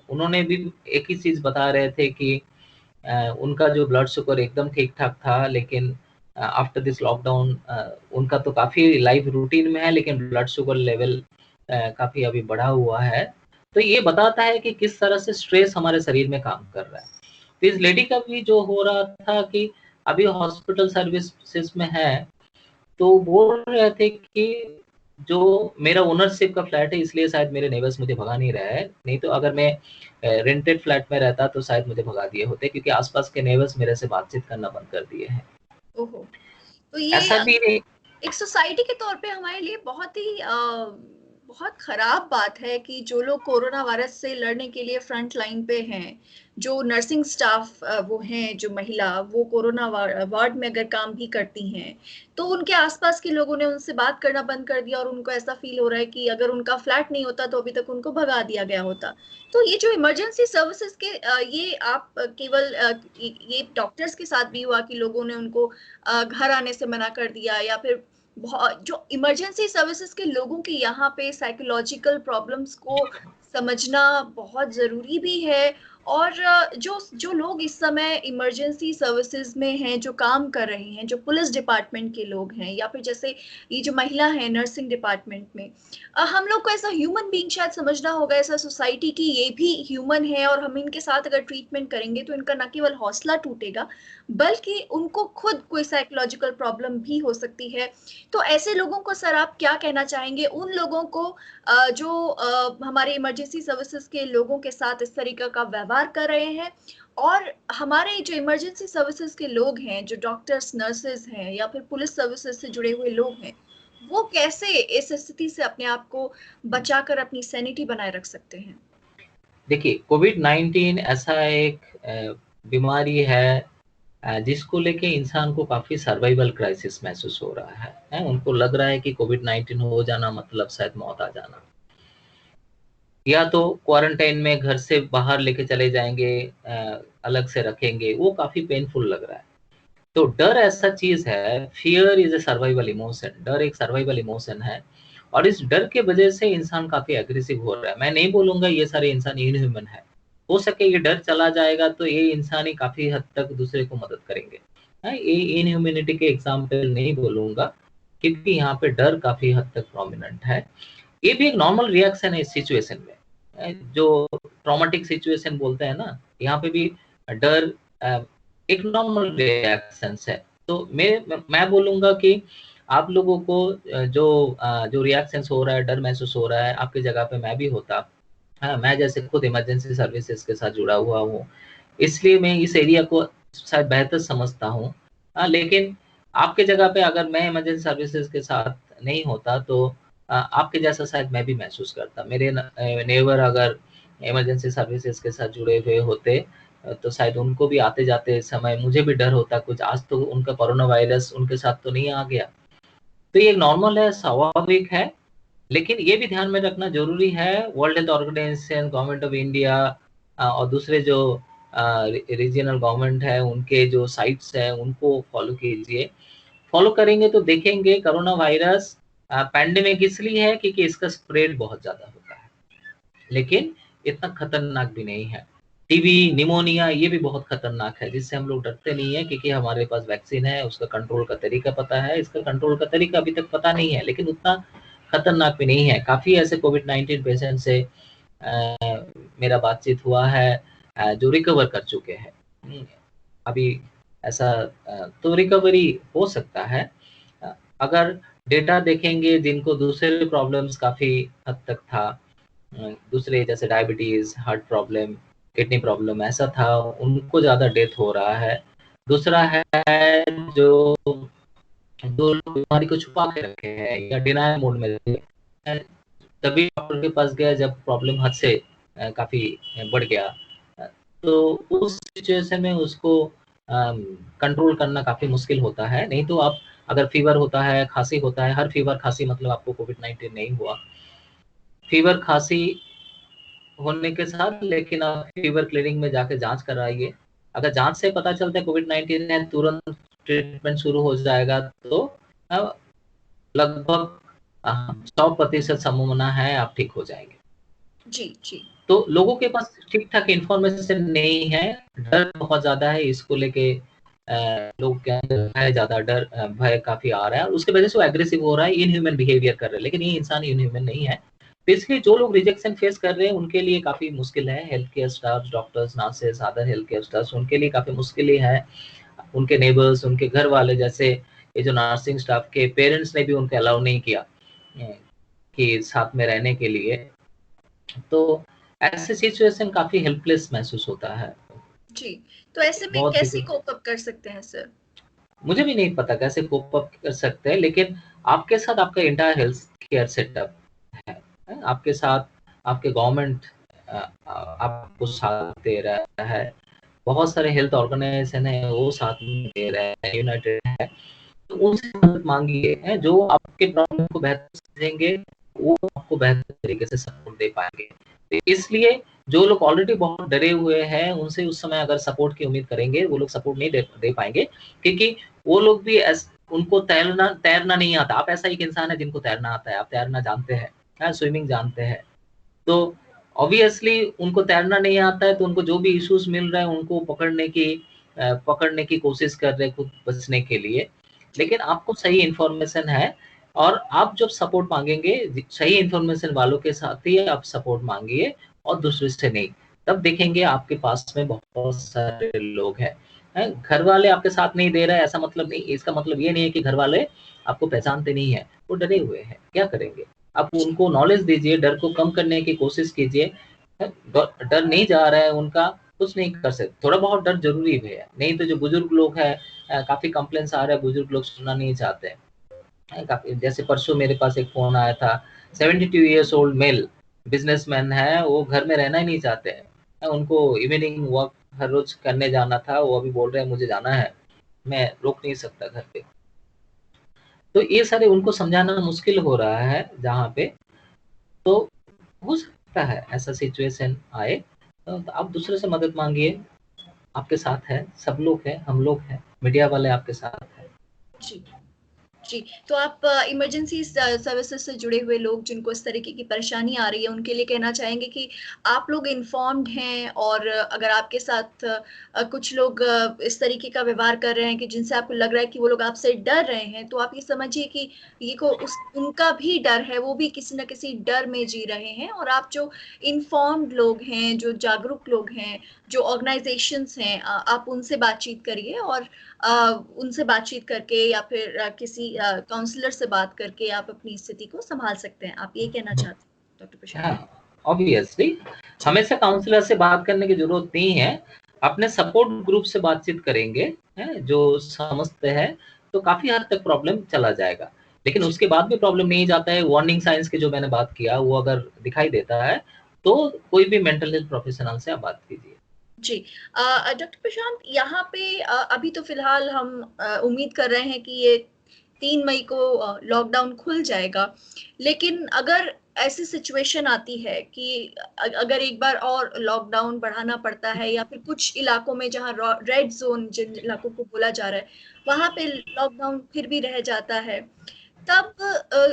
उन्होंने भी एक ही चीज बता रहे थे कि उनका जो ब्लड शुगर एकदम ठीक ठाक था, लेकिन आफ्टर दिस लॉकडाउन उनका तो काफी लाइफ रूटीन में है, लेकिन ब्लड शुगर लेवल काफी अभी बढ़ा हुआ है। तो ये बताता है कि किस तरह से स्ट्रेस हमारे शरीर में काम कर रहा है। तो इस लेडी का भी जो हो रहा था कि अभी हॉस्पिटल सर्विसेज में है, तो बोल रहे थे कि जो मेरा ओनरशिप का फ्लैट है, इसलिए शायद मेरे नेबर्स मुझे भगा नहीं रहा है। नहीं तो अगर मैं रेंटेड फ्लैट में रहता तो शायद मुझे भगा दिए होते, क्योंकि आसपास के नेबर्स मेरे से बातचीत करना बंद कर दिए हैं। ओहो। तो ये ऐसा भी नहीं। एक सोसाइटी के तौर पे हमारे लिए बहुत ही बहुत खराब बात है कि जो लोग कोरोना वायरस से लड़ने के लिए फ्रंट लाइन पे हैं, जो नर्सिंग स्टाफ वो हैं, जो महिला वो कोरोना वार्ड में अगर काम भी करती हैं, तो उनके आसपास के लोगों ने उनसे बात करना बंद कर दिया और उनको ऐसा फील हो रहा है कि अगर उनका फ्लैट नहीं होता तो अभी तक उनको भगा दिया गया होता। तो ये जो इमरजेंसी सर्विसेज के ये आप केवल ये डॉक्टर्स के साथ भी हुआ कि लोगों ने उनको घर आने से मना कर दिया, या फिर जो इमरजेंसी सर्विसेज के लोगों के यहाँ पे साइकोलॉजिकल प्रॉब्लम्स को समझना बहुत जरूरी भी है। और जो जो लोग इस समय इमरजेंसी सर्विसेज में हैं, जो काम कर रहे हैं, जो पुलिस डिपार्टमेंट के लोग हैं, या फिर जैसे ये जो महिला है नर्सिंग डिपार्टमेंट में, हम लोग को ऐसा ह्यूमन बीइंग शायद समझना होगा, ऐसा सोसाइटी की ये भी ह्यूमन है, और हम इनके साथ अगर ट्रीटमेंट करेंगे तो इनका न केवल हौसला टूटेगा, बल्कि उनको खुद कोई साइकोलॉजिकल प्रॉब्लम भी हो सकती है। तो ऐसे लोगों को सर आप क्या कहना चाहेंगे, उन लोगों को जो हमारे इमरजेंसी सर्विसेज के लोगों के साथ इस तरीके का व्यवहार कर रहे हैं, और हमारे जो इमरजेंसी सर्विसेज के लोग हैं, जो डॉक्टर्स नर्सेज हैं या फिर पुलिस सर्विसेज से जुड़े हुए लोग हैं, वो कैसे इस स्थिति से अपने आप को बचाकर अपनी सैनिटी बनाए रख सकते हैं? देखिए, कोविड-19 ऐसा एक बीमारी है जिसको लेके इंसान को काफ़ी सर्वाइवल क्राइसिस महसूस हो रहा है। उनको लग रहा है कि कोविड-19 हो जाना मतलब शायद मौत आ जाना। या तो क्वारंटाइन में घर से बाहर लेके चले जाएँगे, अलग से रखेंगे, वो काफ़ी पेनफुल लग रहा है। तो डर ऐसा चीज़ है, fear is a survival emotion. डर एक सर्वाइवल इमोशन है, और इस डर के वजह से इंसान काफ़ी एग्रेसिव हो रहा है। मैं नहीं बोलूँगा ये सारे इंसान इनह्यूमन है। हो सके ये डर चला जाएगा तो ये इंसान ही काफ़ी हद तक दूसरे को मदद करेंगे। ये इनह्यूमैनिटी के एग्ज़ाम्पल नहीं बोलूँगा, क्योंकि यहाँ पे डर काफ़ी हद तक प्रोमिनेंट है। ये भी एक नॉर्मल रिएक्शन है इस सिचुएशन में। जो ट्रॉमेटिक सिचुएशन बोलते हैं ना, यहाँ पे भी डर एक नॉर्मल रिएक्शंस है। तो मैं बोलूँगा कि आप लोगों को जो रिएक्शंस हो रहा है, डर महसूस हो रहा है, आपकी जगह पे मैं भी होता। हाँ, मैं जैसे खुद इमरजेंसी सर्विसेज़ के साथ जुड़ा हुआ हूँ, इसलिए मैं इस एरिया को शायद बेहतर समझता हूँ। लेकिन आपकी जगह पे अगर मैं इमरजेंसी सर्विसेज़ के साथ नहीं होता तो आपके जैसा शायद मैं भी महसूस करता। मेरे नेबर अगर इमरजेंसी सर्विसेज़ के साथ जुड़े हुए होते, तो शायद उनको भी आते जाते समय मुझे भी डर होता कुछ, आज तो उनका कोरोना वायरस उनके साथ तो नहीं आ गया। तो ये नॉर्मल है, स्वाभाविक है, लेकिन ये भी ध्यान में रखना जरूरी है, World Health Organization, government of India और दूसरे जो रीजनल गवर्नमेंट है उनके जो साइट्स है उनको फॉलो कीजिए। फॉलो करेंगे तो देखेंगे कोरोना वायरस पैंडेमिक इसलिए है क्योंकि इसका स्प्रेड बहुत ज्यादा होता है, लेकिन इतना खतरनाक भी नहीं है। टीबी, निमोनिया ये भी बहुत खतरनाक है, जिससे हम लोग डरते नहीं है क्योंकि हमारे पास वैक्सीन है, उसका कंट्रोल का तरीका पता है। इसका कंट्रोल का तरीका अभी तक पता नहीं है, लेकिन उतना खतरनाक भी नहीं है। काफी ऐसे कोविड-19 पेशेंट से मेरा बातचीत हुआ है जो रिकवर कर चुके हैं। अभी ऐसा तो रिकवरी हो सकता है। अगर डेटा देखेंगे जिनको दूसरे प्रॉब्लम्स काफी हद तक था, दूसरे जैसे diabetes, heart problem, kidney problem ऐसा था, उनको ज्यादा डेथ हो रहा है। दूसरा है जो जो लोग बीमारी को छुपा के रखे हैं या डिनायल मोड में थे, तभी डॉक्टर के पास गया जब प्रॉब्लम हद से काफी बढ़ गया। तो उस सिचुएशन में उसको कंट्रोल करना काफी मुश्किल होता है। नहीं तो आप अगर फीवर होता है, खांसी होता है, हर फीवर खांसी मतलब आपको कोविड-19 नहीं हुआ। फीवर खांसी होने के साथ लेकिन आप फीवर क्लिनिक में जाके जांच कराइए। अगर जांच से पता चलता है कोविड-19 है, तुरंत ट्रीटमेंट शुरू हो जाएगा। तो लगभग 100% संभावना है आप ठीक हो जाएंगे। जी, जी। तो लोगों के पास ठीक-ठाक इन्फॉर्मेशन नहीं है, डर बहुत ज़्यादा है, इसको लेके लोग के अंदर है ज़्यादा डर, भय काफ़ी आ रहा है और उसकी वजह से वो एग्रेसिव हो रहा है, इनह्यूमन बिहेवियर कर रहे हैं, लेकिन ये इंसान इनह्यूमन नहीं है। तो इसलिए जो लोग रिजेक्शन फेस कर रहे हैं, उनके लिए काफ़ी मुश्किल है। Health care staff, doctors, nurses, other health care staffs, उनके लिए काफ़ी मुश्किल ही है। उनके नेबर्स, उनके घर वाले, जैसे ये जो नर्सिंग स्टाफ के पेरेंट्स ने भी उनको अलाउ नहीं किया कि साथ में रहने के लिए। तो ऐसे सिचुएशन काफ़ी हेल्पलेस महसूस होता है। जी, तो ऐसे में बहुत कैसे डिफिकल्ट। कोप अप कर सकते हैं सर? मुझे भी नहीं पता कैसे कोप अप कर सकते हैं, लेकिन आपके साथ आपका इंटायर हेल्थ केयर सेटअप है। आपके साथ आपके गवर्नमेंट आपको साथ दे रहा है। बहुत सारे हेल्थ ऑर्गेनाइजेशन है वो साथ में दे रहे हैं, यूनाइटेड है। तो उनसे मदद मांगिए, जो आपके प्रॉब्लम को बेहतर समझेंगे, वो आपको बेहतर तरीके से सपोर्ट दे पाएंगे। तो इसलिए जो लोग ऑलरेडी बहुत डरे हुए हैं, उनसे उस समय अगर सपोर्ट की उम्मीद करेंगे, वो लोग सपोर्ट नहीं दे पाएंगे, क्योंकि वो लोग भी उनको तैरना नहीं आता। आप ऐसा एक इंसान है जिनको तैरना आता है, आप तैरना जानते हैं, स्विमिंग जानते हैं। तो ऑब्वियसली उनको तैरना नहीं आता है, तो उनको जो भी इश्यूज मिल रहा है उनको पकड़ने की कोशिश कर रहे हैं खुद बचने के लिए। लेकिन आपको सही इन्फॉर्मेशन है, और आप जब सपोर्ट मांगेंगे सही इन्फॉर्मेशन वालों के साथ ही आप सपोर्ट मांगिए और दूसरे से नहीं। तब देखेंगे आपके पास में बहुत सारे लोग हैं। घर वाले आपके साथ नहीं दे रहे हैं ऐसा मतलब नहीं, इसका मतलब ये नहीं है कि घर वाले आपको पहचानते नहीं है, वो डरे हुए हैं, क्या करेंगे। आप जी, उनको नॉलेज दीजिए, डर को कम करने की कोशिश कीजिए। डर नहीं जा रहा है उनका, कुछ नहीं कर सकते। थोड़ा बहुत डर जरूरी भी है, नहीं तो जो बुजुर्ग लोग हैं, काफी कंप्लेंट्स आ रहे हैं, बुजुर्ग लोग सुनना नहीं चाहते हैं। काफी जैसे परसों मेरे पास एक फोन आया था, 72 ईयर्स ओल्ड मेल बिजनेसमैन है, वो घर में रहना ही नहीं चाहते हैं। उनको इवनिंग वॉक हर रोज करने जाना था, वो अभी बोल रहे हैं मुझे जाना है, मैं रोक नहीं सकता घर पे। तो ये सारे उनको समझाना मुश्किल हो रहा है जहाँ पे। तो हो सकता है ऐसा सिचुएशन आए, तो आप दूसरे से मदद मांगिए। आपके साथ है, सब लोग हैं, हम लोग हैं, मीडिया वाले आपके साथ है। जी। जी, तो आप इमरजेंसी सर्विसेज से जुड़े हुए लोग जिनको इस तरीके की परेशानी आ रही है, उनके लिए कहना चाहेंगे कि आप लोग इन्फॉर्म्ड हैं, और अगर आपके साथ कुछ लोग इस तरीके का व्यवहार कर रहे हैं कि जिनसे आपको लग रहा है कि वो लोग आपसे डर रहे हैं, तो आप ये समझिए कि ये को उस उनका भी डर है, वो भी किसी न किसी डर में जी रहे हैं, और आप जो इन्फॉर्म्ड लोग हैं, जो जागरूक लोग हैं, जो ऑर्गेनाइजेशंस हैं, आप उनसे बातचीत करिए, और उनसे बातचीत करके या फिर किसी काउंसलर से बात करके आप अपनी स्थिति को संभाल सकते हैं। आप ये कहना चाहते हैं, डॉक्टर प्रशांत? हाँ, ऑब्वियसली जी, हमेशा काउंसलर से बात करने की जरूरत नहीं है। अपने सपोर्ट ग्रुप से बातचीत करेंगे, जो समझते हैं, तो काफी हद तक प्रॉब्लम चला जाएगा। लेकिन जी, उसके बाद भी प्रॉब्लम नहीं जाता है, वार्निंग साइंस की जो मैंने बात किया वो अगर दिखाई देता है, तो कोई भी मेंटल हेल्थ प्रोफेशनल से आप बात कीजिए। जी। डॉक्टर प्रशांत, यहाँ पे अभी तो फिलहाल हम उम्मीद कर रहे हैं कि ये 3 मई को लॉकडाउन खुल जाएगा। लेकिन अगर ऐसी सिचुएशन आती है कि अगर एक बार और लॉकडाउन बढ़ाना पड़ता है, या फिर कुछ इलाकों में जहाँ रेड ज़ोन जिन इलाकों को बोला जा रहा है, वहाँ पे लॉकडाउन फिर भी रह जाता है, तब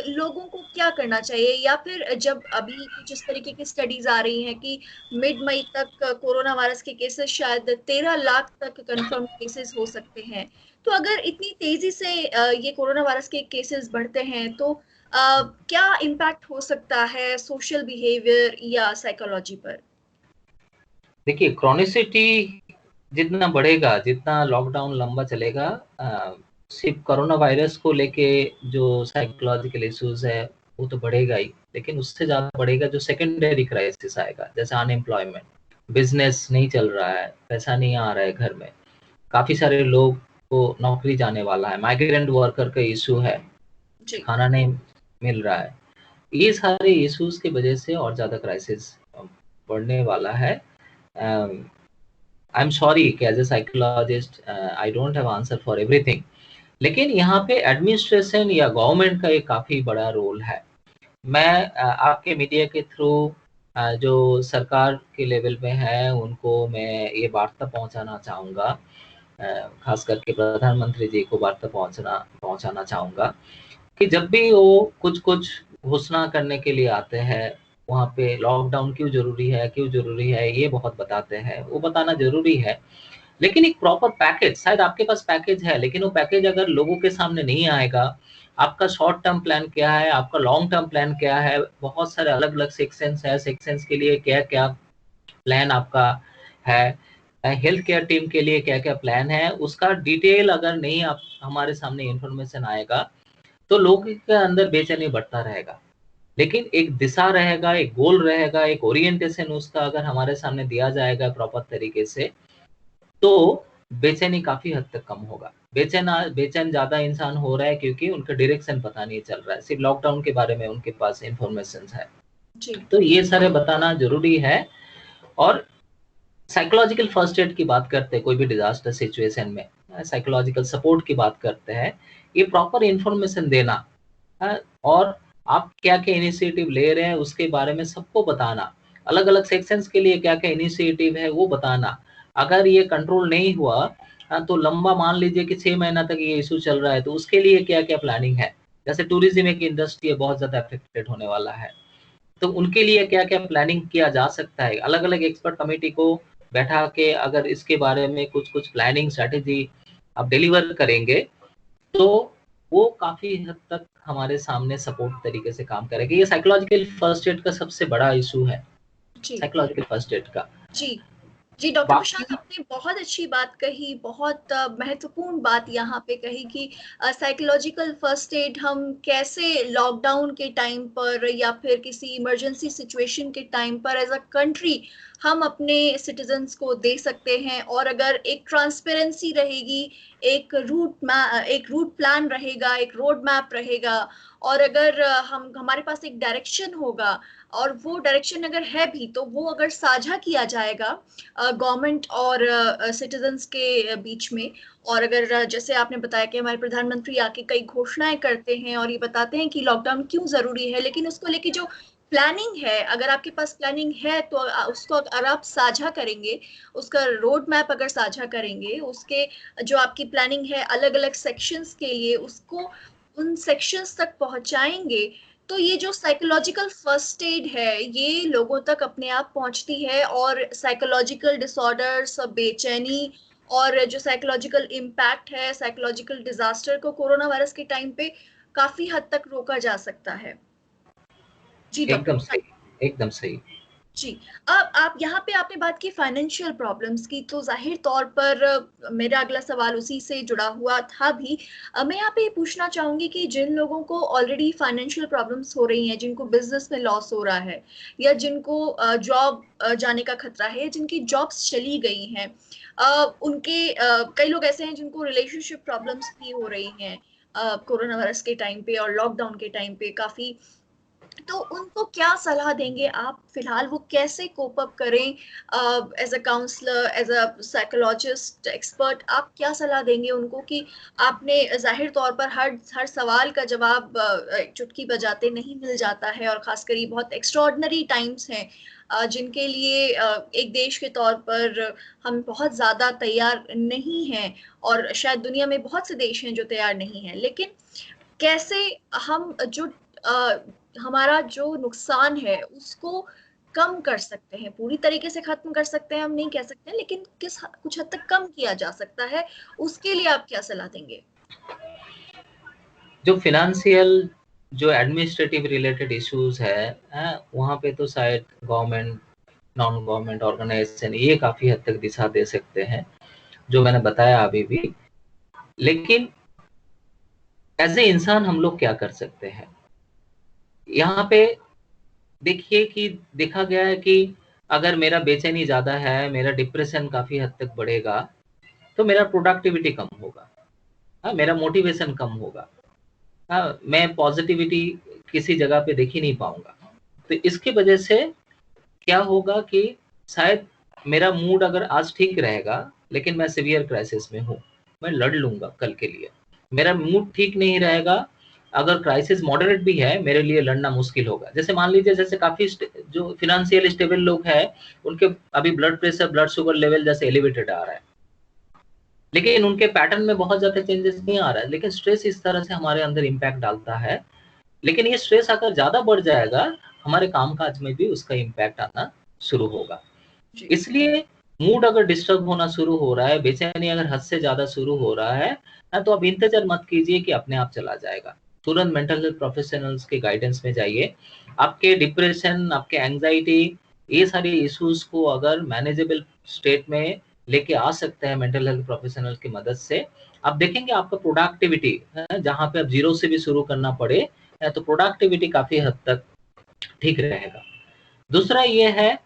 लोगों को क्या करना चाहिए? या फिर जब अभी कुछ इस तरीके की स्टडीज आ रही हैं कि मिड मई तक कोरोना वायरस के केसेस शायद 13 लाख तक कंफर्म केसेस हो सकते हैं। तो अगर इतनी तेजी से ये कोरोना वायरस के केसेस बढ़ते हैं, तो क्या इम्पैक्ट हो सकता है सोशल बिहेवियर या साइकोलॉजी पर? देखिए, क्रॉनिसिटी जितना बढ़ेगा, जितना लॉकडाउन लंबा चलेगा, सिर्फ कोरोना वायरस को लेके जो साइकोलॉजिकल इश्यूज है वो तो बढ़ेगा ही, लेकिन उससे ज़्यादा बढ़ेगा जो सेकेंडरी क्राइसिस आएगा, जैसे अनएम्प्लॉयमेंट, बिजनेस नहीं चल रहा है, पैसा नहीं आ रहा है घर में, काफ़ी सारे लोग को नौकरी जाने वाला है, माइग्रेंट वर्कर का इशू है, जी। खाना नहीं मिल रहा है। ये सारे इश्यूज की वजह से और ज़्यादा क्राइसिस बढ़ने वाला है। आई एम सॉरी कि as a psychologist I don't have answer for everything, लेकिन यहाँ पे एडमिनिस्ट्रेशन या गवर्नमेंट का एक काफ़ी बड़ा रोल है। मैं आपके मीडिया के थ्रू जो सरकार के लेवल पे है उनको मैं ये वार्ता पहुंचाना चाहूँगा, खास करके प्रधानमंत्री जी को वार्ता पहुंचाना चाहूँगा कि जब भी वो कुछ घोषणा करने के लिए आते हैं, वहाँ पे लॉकडाउन क्यों ज़रूरी है, ये बहुत बताते हैं, वो बताना ज़रूरी है। लेकिन एक प्रॉपर पैकेज, शायद आपके पास पैकेज है, लेकिन वो पैकेज अगर लोगों के सामने नहीं आएगा, आपका शॉर्ट टर्म प्लान क्या है, आपका लॉन्ग टर्म प्लान क्या है, बहुत सारे अलग-अलग सेक्शंस है, सेक्शंस के लिए क्या-क्या प्लान आपका है, हेल्थ केयर टीम के लिए क्या-क्या प्लान है, उसका डिटेल अगर नहीं आप हमारे सामने इन्फॉर्मेशन आएगा, तो लोगों के अंदर बेचैनी बढ़ता रहेगा। लेकिन एक दिशा रहेगा, एक गोल रहेगा, एक ओरिएंटेशन उसका अगर हमारे सामने दिया जाएगा प्रॉपर तरीके से, तो बेचैनी काफ़ी हद तक कम होगा। बेचैन ज़्यादा इंसान हो रहा है क्योंकि उनका डायरेक्शन पता नहीं चल रहा है। सिर्फ़ लॉकडाउन के बारे में उनके पास इन्फॉर्मेशंस है। जी। तो ये सारे बताना ज़रूरी है। और साइकोलॉजिकल फर्स्ट एड की बात करते हैं कोई भी डिज़ास्टर सिचुएशन में, साइकोलॉजिकल सपोर्ट की बात करते हैं, ये प्रॉपर इन्फॉर्मेशन देना, और आप क्या-क्या इनिशिएटिव ले रहे हैं उसके बारे में सबको बताना। अलग-अलग सेक्शंस के लिए क्या-क्या इनिशिएटिव है वो बताना। अगर ये कंट्रोल नहीं हुआ, तो लंबा मान लीजिए कि 6 महीना तक ये इश्यू चल रहा है, तो उसके लिए क्या-क्या प्लानिंग है? जैसे टूरिज़्म एक इंडस्ट्री है, बहुत ज़्यादा अफेक्टेड होने वाला है। तो उनके लिए क्या-क्या प्लानिंग किया जा सकता है? अलग-अलग एक्सपर्ट कमिटी को बैठा के अगर इसके बारे में कुछ-कुछ प्लानिंग स्ट्रैटेजी आप डिलीवर करेंगे, तो वो काफ़ी हद तक हमारे सामने सपोर्ट तरीके से काम करेगी। ये साइकोलॉजिकल फर्स्ट एड का सबसे बड़ा इश्यू है, जी। साइकोलॉजिकल फर्स्ट एड का। जी। जी, डॉक्टर बाकी प्रशांत, आपने बहुत अच्छी बात कही, बहुत महत्वपूर्ण बात यहाँ पे कही कि साइकोलॉजिकल फर्स्ट एड हम कैसे लॉकडाउन के टाइम पर या फिर किसी इमरजेंसी सिचुएशन के टाइम पर एज़ अ कंट्री हम अपने सिटीज़न्स को दे सकते हैं। और अगर एक ट्रांसपेरेंसी रहेगी, एक रूट प्लान रहेगा, एक रोड मैप रहेगा, और अगर हम हमारे पास एक डायरेक्शन होगा, और वो डायरेक्शन अगर है भी, तो वो अगर साझा किया जाएगा गवर्नमेंट और सिटीजन्स के बीच में। और अगर जैसे आपने बताया कि हमारे प्रधानमंत्री आके कई घोषणाएं करते हैं और ये बताते हैं कि लॉकडाउन क्यों जरूरी है, लेकिन उसको लेके जो प्लानिंग है, अगर आपके पास प्लानिंग है तो उसको अगर आप साझा करेंगे, उसका रोड मैप अगर साझा करेंगे, उसके जो आपकी प्लानिंग है अलग अलग सेक्शंस के लिए, उसको उन सेक्शंस तक पहुंचाएंगे, तो ये जो साइकोलॉजिकल फर्स्ट एड है ये लोगों तक अपने आप पहुंचती है, और साइकोलॉजिकल डिसऑर्डर्स, बेचैनी, और जो साइकोलॉजिकल इम्पैक्ट है, साइकोलॉजिकल डिजास्टर को कोरोना वायरस के टाइम पे काफी हद तक रोका जा सकता है। जी एकदम डॉक्टर। सही, एकदम सही। जी। अब आप यहाँ पे आपने बात की फाइनेंशियल प्रॉब्लम्स की, तो जाहिर तौर पर मेरा अगला सवाल उसी से जुड़ा हुआ था भी। मैं यहाँ पे ये पूछना चाहूंगी कि जिन लोगों को ऑलरेडी फाइनेंशियल प्रॉब्लम्स हो रही हैं, जिनको बिजनेस में लॉस हो रहा है, या जिनको जॉब जाने का खतरा है, जिनकी जॉब्स चली गई हैं, उनके कई लोग ऐसे हैं जिनको रिलेशनशिप प्रॉब्लम्स भी हो रही हैं कोरोना वायरस के टाइम पे और लॉकडाउन के टाइम पे काफी। तो उनको क्या सलाह देंगे आप फिलहाल, वो कैसे कोप अप करें? As a counsellor, as a psychologist expert, आप क्या सलाह देंगे उनको कि आपने जाहिर तौर पर हर सवाल का जवाब चुटकी बजाते नहीं मिल जाता है, और खासकर ये बहुत एक्स्ट्रॉर्डनरी टाइम्स हैं जिनके लिए एक देश के तौर पर हम बहुत ज़्यादा तैयार नहीं हैं, और शायद दुनिया में बहुत से देश हैं जो तैयार नहीं हैं। लेकिन कैसे हम जो हमारा जो नुकसान है उसको कम कर सकते हैं? पूरी तरीके से खत्म कर सकते हैं हम नहीं कह सकते, लेकिन कुछ हद तक कम किया जा सकता है, उसके लिए आप क्या सलाह देंगे? जो फिनेंशियल, जो एडमिनिस्ट्रेटिव रिलेटेड इश्यूज है, वहाँ पे तो शायद गवर्नमेंट, नॉन गवर्नमेंट ऑर्गेनाइजेशन ये काफी हद तक दिशा दे सकते हैं, जो मैंने बताया अभी भी। लेकिन एज ए इंसान हम लोग क्या कर सकते हैं? यहाँ पे देखिए कि देखा गया है कि अगर मेरा बेचैनी ज्यादा है, मेरा डिप्रेशन काफी हद तक बढ़ेगा, तो मेरा प्रोडक्टिविटी कम होगा, हाँ, मेरा मोटिवेशन कम होगा, हाँ, मैं पॉजिटिविटी किसी जगह पे देख ही नहीं पाऊंगा। तो इसकी वजह से क्या होगा कि शायद मेरा मूड अगर आज ठीक रहेगा, लेकिन मैं सीवियर क्राइसिस में हूँ, मैं लड़ लूंगा कल के लिए। मेरा मूड ठीक नहीं रहेगा, अगर क्राइसिस मॉडरेट भी है, मेरे लिए लड़ना मुश्किल होगा। जैसे मान लीजिए, जैसे काफी जो फिनेंशियल स्टेबल लोग हैं, उनके अभी blood pressure, blood sugar level जैसे एलिवेटेड आ रहा है, लेकिन उनके पैटर्न में बहुत ज्यादा चेंजेस नहीं आ रहा है। लेकिन स्ट्रेस इस तरह से हमारे अंदर इम्पैक्ट डालता है, लेकिन ये स्ट्रेस अगर ज्यादा बढ़ जाएगा, हमारे कामकाज में भी उसका इम्पैक्ट आना शुरू होगा। जी। इसलिए मूड अगर डिस्टर्ब होना शुरू हो रहा है, बेचैनी अगर हद से ज्यादा शुरू हो रहा है ना, तो आप इंतजार मत कीजिए कि अपने आप चला जाएगा। तुरंत मेंटल हेल्थ प्रोफेशनल्स के गाइडेंस में जाइए। आपके डिप्रेशन, आपके एंजाइटी, ये सारी इश्यूज को अगर मैनेजेबल स्टेट में लेके आ सकते हैं मेंटल हेल्थ प्रोफेशनल की मदद से, आप देखेंगे आपका प्रोडक्टिविटी, जहाँ पे आप जीरो से भी शुरू करना पड़े, तो प्रोडक्टिविटी काफी हद तक ठीक रहेगा। दूसरा ये है,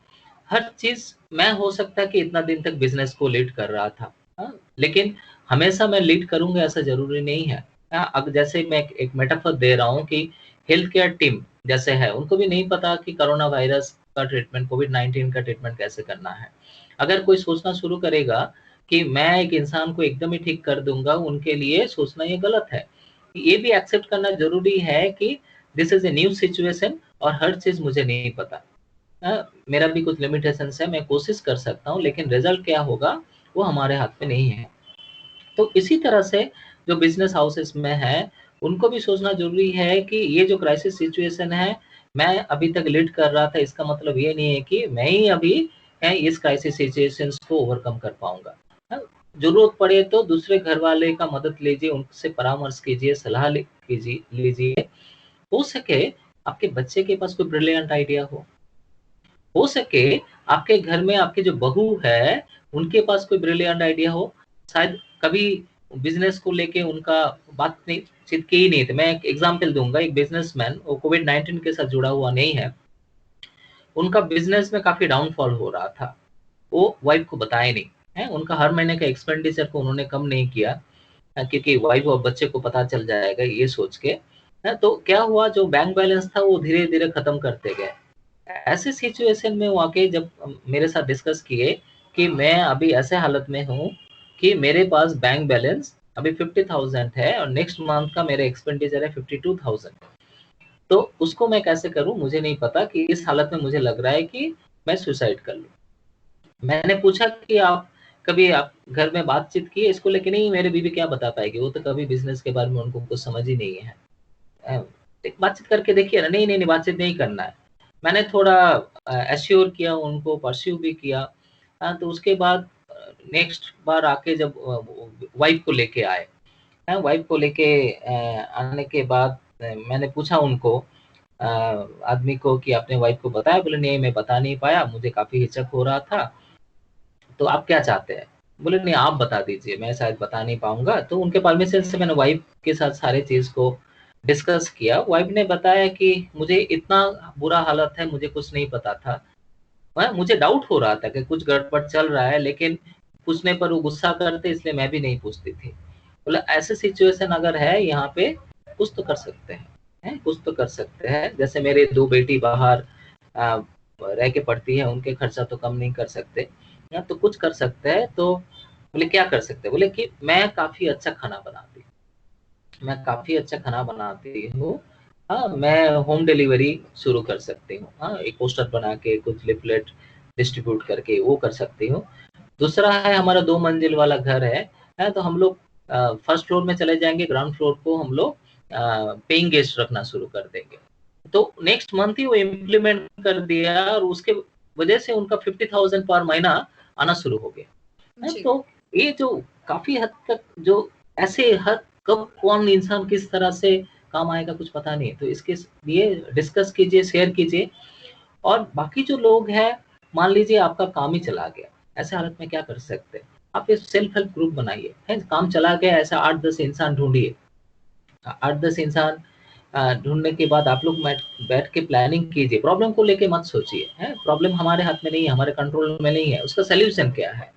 हर चीज मैं हो सकता है कि इतना दिन तक बिजनेस को लीड कर रहा था, हाँ? लेकिन हमेशा मैं लीड करूंगा ऐसा जरूरी नहीं है, हाँ? अब जैसे मैं एक मेटाफर दे रहा हूँ कि हेल्थ केयर टीम जैसे है, उनको भी नहीं पता कि कोरोना वायरस का ट्रीटमेंट, कोविड-19 का ट्रीटमेंट कैसे करना है। अगर कोई सोचना शुरू करेगा कि मैं एक इंसान को एकदम ही ठीक कर दूंगा, उनके लिए सोचना ये गलत है। ये भी एक्सेप्ट करना जरूरी है कि this is a new situation और हर चीज मुझे नहीं पता, मेरा भी कुछ लिमिटेशंस है, मैं कोशिश कर सकता हूँ, लेकिन रिजल्ट क्या होगा वो हमारे हाथ में नहीं है। तो इसी तरह से जो बिजनेस हाउसेस में है, उनको भी सोचना जरूरी है कि ये जो क्राइसिस सिचुएशन है, मैं अभी तक लीड कर रहा था, इसका मतलब ये नहीं है कि मैं ही अभी इस क्राइसिस सिचुएशन को ओवरकम कर पाऊंगा। जरूरत पड़े तो दूसरे घर वाले का मदद लीजिए, उनसे परामर्श कीजिए, सलाह लीजिए। हो सके आपके बच्चे के पास कोई ब्रिलियंट आइडिया हो सके आपके घर में आपके जो बहू है, उनके पास कोई ब्रिलियंट आइडिया हो, शायद कभी बिजनेस को लेके उनका बात नहीं चित की ही नहीं थे। मैं एक एग्जांपल दूंगा, एक बिजनेसमैन, वो कोविड-19 के साथ जुड़ा हुआ नहीं है, उनका बिजनेस में काफी डाउनफॉल हो रहा था, वो वाइफ को बताया नहीं है, उनका हर महीने का एक्सपेंडिचर को उन्होंने कम नहीं किया, क्योंकि वाइफ और बच्चे को पता चल जाएगा ये सोच के, तो क्या हुआ, जो बैंक बैलेंस था वो धीरे धीरे खत्म करते गए। ऐसे सिचुएशन में वाकई जब मेरे साथ डिस्कस किए कि मैं अभी ऐसे हालत में हूँ कि मेरे पास बैंक बैलेंस अभी 50,000 है और नेक्स्ट मंथ का मेरा एक्सपेंडिचर है 52,000, तो उसको मैं कैसे करूँ मुझे नहीं पता, कि इस हालत में मुझे लग रहा है कि मैं सुसाइड कर लूँ। मैंने पूछा कि आप कभी आप घर में बातचीत की है इसको लेके? नहीं, मेरे बीवी क्या बता पाएगी, वो तो कभी बिजनेस के बारे में उनको कुछ समझ ही नहीं है। एक बातचीत करके देखिए ना। नहीं नहीं नहीं, बातचीत नहीं करना है। मैंने थोड़ा एश्योर किया उनको, परस्यू भी किया, तो उसके बाद नेक्स्ट बार आके जब वाइफ को लेके आए, वाइफ को लेके आने के बाद मैंने पूछा उनको, आदमी को, कि आपने वाइफ को बताया? बोले नहीं, मैं बता नहीं पाया, मुझे काफी हिचक हो रहा था। तो आप क्या चाहते हैं? बोले नहीं, आप बता दीजिए, मैं शायद बता नहीं पाऊंगा। तो उनके परमिशन से मैंने वाइफ के साथ सारे चीज को डिस्कस किया। वाइफ ने बताया कि मुझे इतना बुरा हालत है, मुझे कुछ नहीं पता था, मुझे डाउट हो रहा था कि कुछ गड़बड़ चल रहा है, लेकिन पूछने पर वो गुस्सा करते, इसलिए मैं भी नहीं पूछती थी। बोला ऐसे सिचुएशन अगर है यहाँ पे, कुछ तो कर सकते हैं। हैं, कुछ तो कर सकते हैं। जैसे मेरे 2 बेटी बाहर रह के पढ़ती है, उनके खर्चा तो कम नहीं कर सकते, या तो कुछ कर सकते हैं। तो बोले क्या कर सकते हैं? बोले कि मैं काफ़ी अच्छा खाना बनाती हूँ, मैं काफ़ी अच्छा खाना बनाती हूँ। हाँ, मैं होम डिलीवरी शुरू कर सकती हूँ। हाँ, एक पोस्टर बना के कुछ लिफलेट डिस्ट्रीब्यूट करके वो कर सकती हूँ। दूसरा है हमारा 2 मंजिल वाला घर है, तो हम लोग फर्स्ट फ्लोर में चले जाएँगे, ग्राउंड फ्लोर को हम लोग पेइंग गेस्ट रखना शुरू कर देंगे। तो नेक्स्ट मंथ ही वो इम्प्लीमेंट कर दिया और उसके वजह से उनका 50,000 पर महीना आना शुरू हो गया। जी। तो ये जो काफ़ी हद तक जो ऐसे हद कब कौन इंसान किस तरह से काम आएगा कुछ पता नहीं है। तो इसके लिए डिस्कस कीजिए, शेयर कीजिए। और बाकी जो लोग हैं, मान लीजिए आपका काम ही चला गया, ऐसे हालत में क्या कर सकते हैं? आप एक सेल्फ हेल्प ग्रुप बनाइए, हैं? काम चला गया ऐसा 8-10 इंसान ढूँढिए। 8-10 इंसान ढूँढने के बाद आप लोग बैठ के प्लानिंग कीजिए, प्रॉब्लम को लेके मत सोचिए, हैं? प्रॉब्लम हमारे हाथ में नहीं है, हमारे कंट्रोल में नहीं है, उसका सॉल्यूशन क्या है?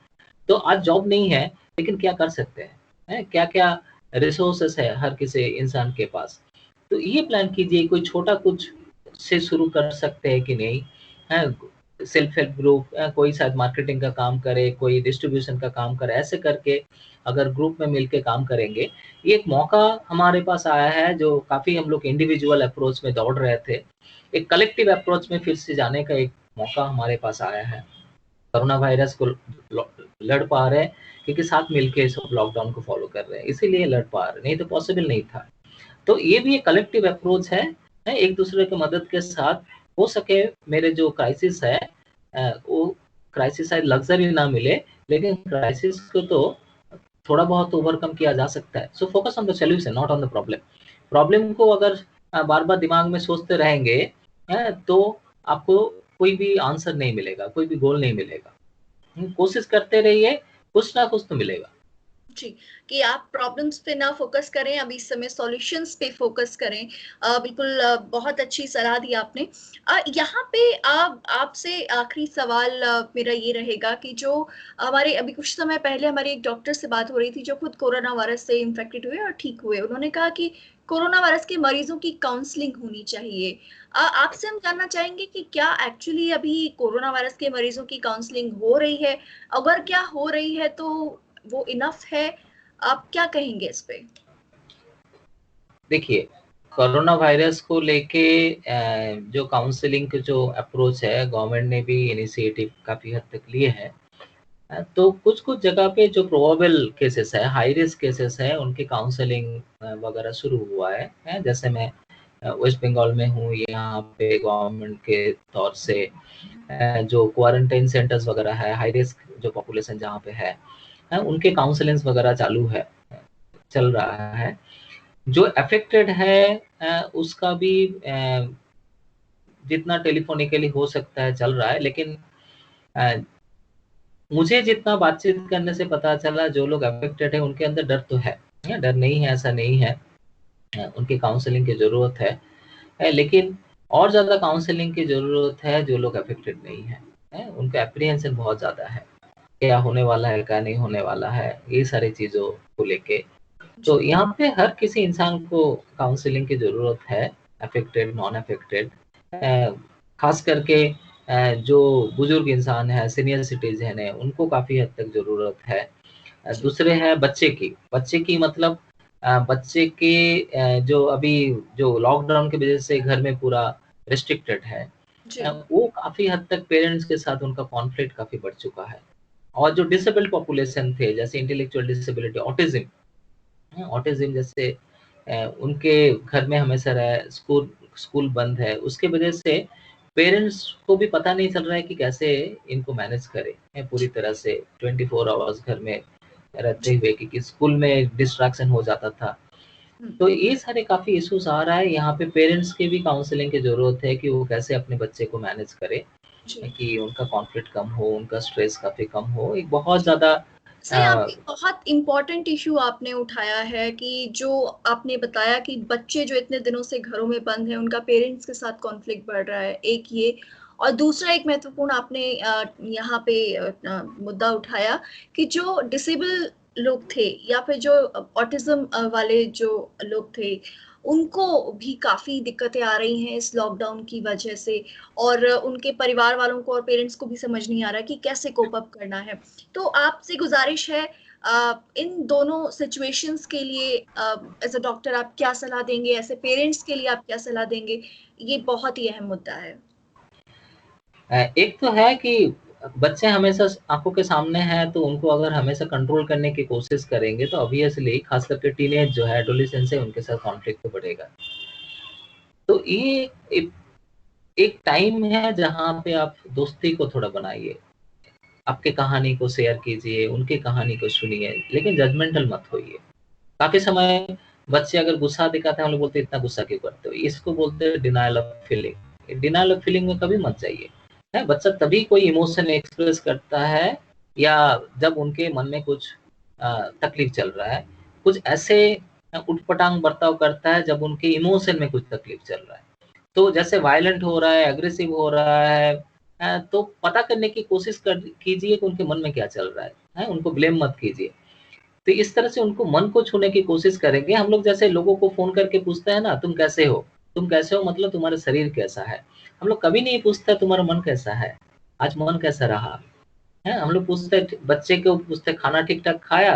तो आज जॉब नहीं है, लेकिन क्या कर सकते हैं? हैं? क्या-क्या रिसोर्सेस है हर किसी इंसान के पास? तो ये प्लान कीजिए, कोई छोटा कुछ से शुरू कर सकते हैं कि नहीं, हैं? सेल्फ हेल्प ग्रुप कोई शायद मार्केटिंग का काम करे, कोई डिस्ट्रीब्यूशन का काम करे, ऐसे करके अगर ग्रुप में मिलके काम करेंगे, ये एक मौका हमारे पास आया है जो काफ़ी हम लोग इंडिविजुअल अप्रोच में दौड़ रहे थे। एक कलेक्टिव अप्रोच में फिर से जाने का एक मौका हमारे पास आया है। कोरोना वायरस को लड़ पा रहे हैं क्योंकि साथ मिलके सब लॉकडाउन को फॉलो कर रहे हैं, इसीलिए लड़ पा रहे हैं, नहीं तो पॉसिबल नहीं था। तो ये भी एक कलेक्टिव अप्रोच है, एक दूसरे की मदद के साथ हो सके मेरे जो क्राइसिस है वो क्राइसिस शायद लग्जरी ना मिले, लेकिन क्राइसिस को तो थोड़ा बहुत ओवरकम किया जा सकता है। So focus on the solution not on the problem. Problem को अगर बार-बार दिमाग में सोचते रहेंगे तो आपको कोई भी आंसर नहीं मिलेगा, कोई भी गोल नहीं मिलेगा। कोशिश करते रहिए, कुछ ना कुछ तो मिलेगा। जी, कि आप प्रॉब्लम्स पे ना फ़ोकस करें, अभी इस समय सॉल्यूशंस पे फ़ोकस करें। बिल्कुल बहुत अच्छी सलाह दी आपने। यहाँ पे आपसे आखिरी सवाल मेरा ये रहेगा कि जो हमारे अभी कुछ समय पहले हमारी एक डॉक्टर से बात हो रही थी, जो खुद कोरोना वायरस से इन्फेक्टेड हुए और ठीक हुए। उन्होंने कहा कि कोरोना वायरस के मरीज़ों की काउंसलिंग होनी चाहिए। आपसे हम जानना चाहेंगे कि क्या एक्चुअली अभी कोरोना वायरस के मरीज़ों की काउंसलिंग हो रही है? अगर क्या हो रही है तो वो इनफ है? आप क्या कहेंगे इस पे? देखिए, कोरोना वायरस को लेके जो काउंसलिंग का जो अप्रोच है, गवर्नमेंट ने भी इनिशिएटिव काफ़ी हद तक लिए हैं। तो कुछ-कुछ जगह पे जो प्रोबेबल केसेस है, हाई रिस्क केसेस है, उनकी काउंसलिंग वगैरह शुरू हुआ है। जैसे मैं वेस्ट बंगाल में हूँ, यहाँ पे गवर्नमेंट के तौर से जो क्वारंटाइन सेंटर्स वगैरह है, हाई रिस्क जो पॉपुलेशन जहाँ पे है, उनके काउंसलिंग्स वगैरह चालू है, चल रहा है। जो अफेक्टेड है उसका भी जितना टेलीफोनिकली हो सकता है चल रहा है, लेकिन अ, मुझे जितना बातचीत करने से पता चला जो लोग अफेक्टेड है उनके अंदर डर तो है, डर नहीं है ऐसा नहीं है। उनकी काउंसलिंग की ज़रूरत है, लेकिन और ज़्यादा काउंसलिंग की ज़रूरत है जो लोग अफेक्टेड नहीं है, उनका एप्रीहेंशन बहुत ज़्यादा है। क्या होने वाला है, क्या नहीं होने वाला है, ये सारी चीज़ों को लेके। तो जी, यहाँ पे हर किसी इंसान को काउंसलिंग की ज़रूरत है, अफेक्टेड, नॉन अफेक्टेड। ख़ास करके जो बुज़ुर्ग इंसान है, सीनियर सिटीज़न है, उनको काफ़ी हद तक ज़रूरत है। जी, दूसरे है बच्चे की मतलब बच्चे के जो अभी जो लॉकडाउन की वज़ह से घर में पूरा रिस्ट्रिक्टेड है, जी, वो काफ़ी हद तक पेरेंट्स के साथ उनका कॉन्फ्लिक्ट काफ़ी बढ़ चुका है। और जो डिसेबल्ड पॉपुलेशन थे, जैसे इंटेलेक्चुअल डिसेबिलिटी, ऑटिज़्म जैसे उनके घर में हमेशा रहे, स्कूल बंद है, उसके वजह से पेरेंट्स को भी पता नहीं चल रहा है कि कैसे इनको मैनेज करें पूरी तरह से 24 आवर्स घर में रहते जी, हुए, क्योंकि स्कूल में डिस्ट्रैक्शन हो जाता था। हुँ, तो ये सारे काफ़ी इश्यूज़ आ रहा है, यहाँ पे पेरेंट्स की भी काउंसलिंग की ज़रूरत है कि वो कैसे अपने बच्चे को मैनेज करें, जी, कि उनका कॉन्फ्लिक्ट कम हो, उनका स्ट्रेस काफ़ी कम हो। एक बहुत जी। ज़्यादा सर, आपने बहुत इम्पोर्टेंट इश्यू आपने उठाया है कि जो आपने बताया कि बच्चे जो इतने दिनों से घरों में बंद हैं, उनका पेरेंट्स के साथ कॉन्फ्लिक्ट बढ़ रहा है, एक ये। और दूसरा एक महत्वपूर्ण आपने यहाँ पे मुद्दा उठाया कि जो डिसेबल लोग थे या फिर जो ऑटिज़्म वाले जो लोग थे, उनको भी काफ़ी दिक्कतें आ रही हैं इस लॉकडाउन की वजह से और उनके परिवार वालों को और पेरेंट्स को भी समझ नहीं आ रहा कि कैसे कोप अप करना है। तो आपसे गुज़ारिश है इन दोनों सिचुएशंस के लिए एज़ अ डॉक्टर आप क्या सलाह देंगे? ऐसे पेरेंट्स के लिए आप क्या सलाह देंगे? ये बहुत ही अहम मुद्दा है। एक तो है कि बच्चे हमेशा आँखों के सामने हैं, तो उनको अगर हमेशा कंट्रोल करने की कोशिश करेंगे, तो ऑब्वियसली ख़ास करके टीनेज जो है, एडोलेसेंस है, उनके साथ कॉन्फ्लिक्ट तो बढ़ेगा। तो ये एक एक टाइम है जहाँ पे आप दोस्ती को थोड़ा बनाइए। आपके कहानी को शेयर कीजिए, उनकी कहानी को सुनिए, लेकिन जजमेंटल मत होइए। काफ़ी समय बच्चे अगर गुस्सा दिखाते हैं, हम लोग बोलते हैं इतना गुस्सा क्यों करते हो? इसको बोलते हैं denial of feeling. Denial of feeling में कभी मत जाइए। है, बच्चा तभी कोई इमोशन एक्सप्रेस करता है या जब उनके मन में कुछ तकलीफ चल रहा है। कुछ ऐसे उटपटांग बर्ताव करता है जब उनके इमोशन में कुछ तकलीफ चल रहा है। तो जैसे वायलेंट हो रहा है, एग्रेसिव हो रहा है, तो पता करने की कोशिश कीजिए कि उनके मन में क्या चल रहा है, उनको ब्लेम मत कीजिए। तो इस तरह से उनको मन को छूने की कोशिश करेंगे। हम लोग जैसे लोगों को फ़ोन करके पूछते हैं ना, तुम कैसे हो? तुम कैसे हो मतलब तुम्हारा शरीर कैसा है? हम लोग कभी नहीं पूछते तुम्हारा मन कैसा है? आज मन कैसा रहा? हैं? हम लोग पूछते हैं बच्चे को पूछते हैं खाना ठीक-ठाक खाया?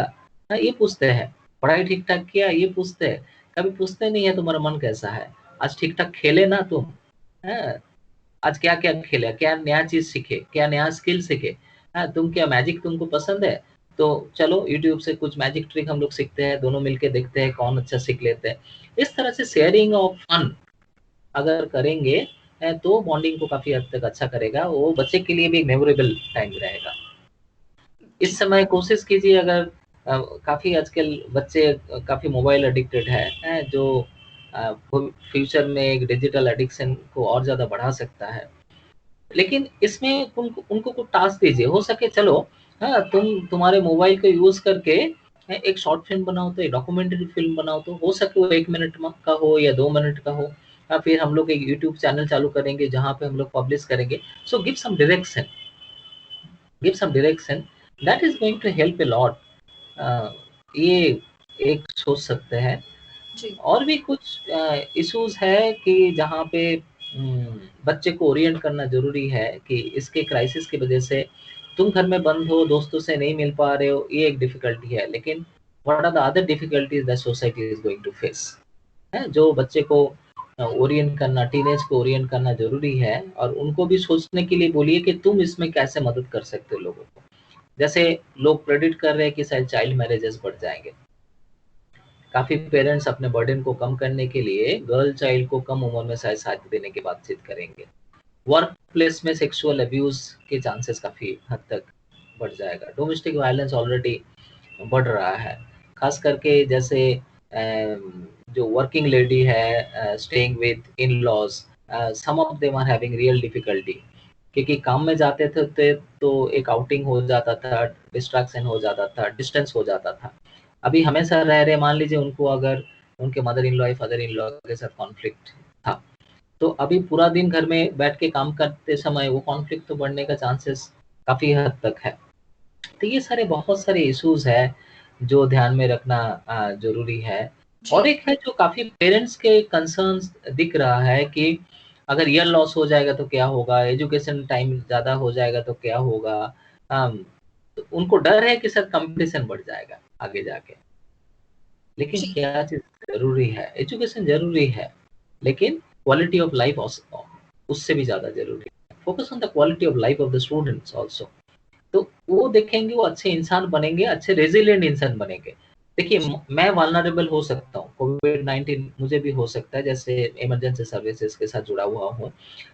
ये पूछते हैं। पढ़ाई ठीक-ठाक किया? ये पूछते हैं। कभी पूछते नहीं है तुम्हारा मन कैसा है? आज ठीक-ठाक खेले ना तुम? हैं? आज क्या-क्या खेला? क्या नया चीज़ सीखे? क्या नया स्किल सीखे? तुम क्या मैजिक तुमको पसंद है? तो चलो यूट्यूब से कुछ मैजिक ट्रिक हम लोग सीखते हैं, दोनों मिलके देखते हैं कौन अच्छा सीख लेते हैं। इस तरह से शेयरिंग ऑफ फन अगर करेंगे तो बॉन्डिंग को काफ़ी हद तक अच्छा करेगा। वो बच्चे के लिए भी एक मेमोरेबल टाइम रहेगा। इस जी, समय कोशिश कीजिए अगर काफ़ी आजकल बच्चे काफ़ी मोबाइल एडिक्टेड हैं जो फ्यूचर में एक डिजिटल एडिक्शन को और ज़्यादा बढ़ा सकता है। लेकिन इसमें उनको उनको कुछ टास्क दीजिए, हो सके चलो तुम्हारे मोबाइल को यूज़ करके एक शॉर्ट फ़िल्म बनाओ तो एक डॉक्यूमेंट्री फ़िल्म बनाओ तो हो सके वो 1 मिनट का हो या 2 मिनट का हो या फिर हम लोग एक यूट्यूब चैनल चालू करेंगे जहाँ पे हम लोग पब्लिश करेंगे। So give some direction that is going to help a lot. ये एक सोच सकते हैं। जी, और भी कुछ इश्यूज़ है कि जहाँ पे बच्चे को ओरिएंट करना ज़रूरी है कि इसके क्राइसिस की वज़ह से तुम घर में बंद हो, दोस्तों से नहीं मिल पा रहे हो, ये एक डिफ़िकल्टी है। लेकिन what are the other difficulties that society is going to face? जो बच्चे को ओरिएंट करना, टीनेज को ओरिएंट करना ज़रूरी है और उनको भी सोचने के लिए बोलिए कि तुम इसमें कैसे मदद कर सकते हो लोगों को। जैसे लोग प्रेडिक्ट कर रहे हैं कि शायद चाइल्ड मैरेजेस बढ़ जाएँगे। काफ़ी पेरेंट्स अपने बर्डन को कम करने के लिए गर्ल चाइल्ड को कम उम्र में शायद शादी देने की बातचीत करेंगे। वर्क प्लेस में सेक्सुअल अब्यूज़ के चांसेस काफ़ी हद तक बढ़ जाएगा। डोमेस्टिक वायलेंस ऑलरेडी बढ़ रहा है। ख़ास करके जैसे जो वर्किंग लेडी है staying with in-laws, some of them are having real difficulty क्योंकि काम में जाते थे तो एक आउटिंग हो जाता था, डिस्ट्रैक्शन हो जाता था, डिस्टेंस हो जाता था। अभी हमेशा रह रहे मान लीजिए उनको अगर उनके मदर इन लॉ या फादर इन लॉ के साथ कॉन्फ्लिक्ट था, तो अभी पूरा दिन घर में बैठ के काम करते समय वो कॉन्फ्लिक्ट तो बढ़ने का चांसेस काफ़ी हद तक है। तो ये सारे बहुत सारे इश्यूज़ हैं, जो ध्यान में रखना ज़रूरी है। और जी, एक है जो काफ़ी पेरेंट्स के कंसर्न्स दिख रहा है कि अगर ईयर लॉस हो जाएगा तो क्या होगा? एजुकेशन टाइम ज़्यादा हो जाएगा तो क्या होगा? तो उनको डर है कि सर कॉम्पिटिशन बढ़ जाएगा आगे जाके। लेकिन जी, क्या चीज़ ज़रूरी है? एजुकेशन ज़रूरी है, लेकिन क्वालिटी ऑफ लाइफ उससे भी ज़्यादा ज़रूरी है। Focus on the quality of life of the students also. तो वो देखेंगे, वो अच्छे इंसान बनेंगे, अच्छे रेज़िलिएंट इंसान बनेंगे। देखिए जी, मैं वल्नरेबल हो सकता हूँ, कोविड-19 मुझे भी हो सकता है, जैसे इमरजेंसी सर्विसेज़ के साथ जुड़ा हुआ हूँ।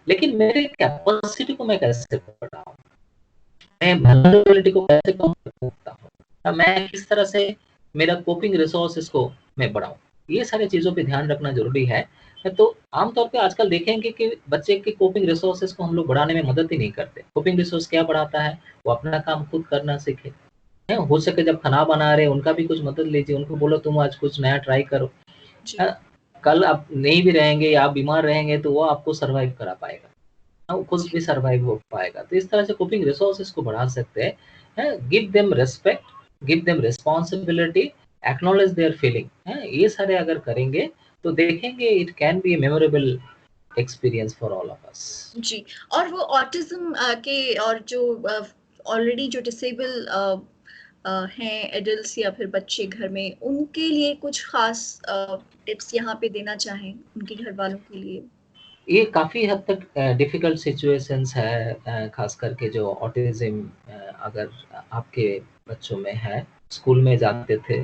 लेकिन मेरे कैपेसिटी को मैं कैसे बढ़ाऊँ? मैं वल्नरेबिलिटी को कैसे कम कर सकता हूँ? मैं किस तरह से मेरा कोपिंग रिसोर्सेज़ को मैं बढ़ाऊँ? ये सारी चीज़ों पे ध्यान रखना ज़रूरी है। तो आम तौर पे आजकल देखेंगे कि बच्चे के कोपिंग रिसोर्सेज़ को हम लोग बढ़ाने में मदद ही नहीं करते। कोपिंग रिसोर्स क्या बढ़ाता है? वो अपना काम खुद करना सीखे। हैं? हो सके जब खाना बना रहे हैं उनका भी कुछ मदद लीजिए, उनको बोलो तुम आज कुछ नया ट्राई करो। जी, अ, कल आप नहीं भी रहेंगे या आप बीमार रहेंगे तो वो आपको सर्वाइव करा पाएगा। वो खुद जी, भी सर्वाइव हो पाएगा। तो इस तरह से कोपिंग रिसोर्सेज़ को बढ़ा सकते हैं। Give them respect, give them responsibility, acknowledge their feeling, हैं? ये सारे अगर करेंगे तो देखेंगे it can be a memorable experience for all of us. जी, और वो ऑटिज्म के और जो ऑलरेडी जो डिसेबल हैं एडल्ट्स या फिर बच्चे घर में, उनके लिए कुछ खास टिप्स यहाँ पे देना चाहें उनके घर वालों के लिए? ये काफ़ी हद तक डिफ़िकल्ट सिचुएशंस है, ख़ास करके जो ऑटिज़्म अगर आपके बच्चों में है, स्कूल में जाते थे,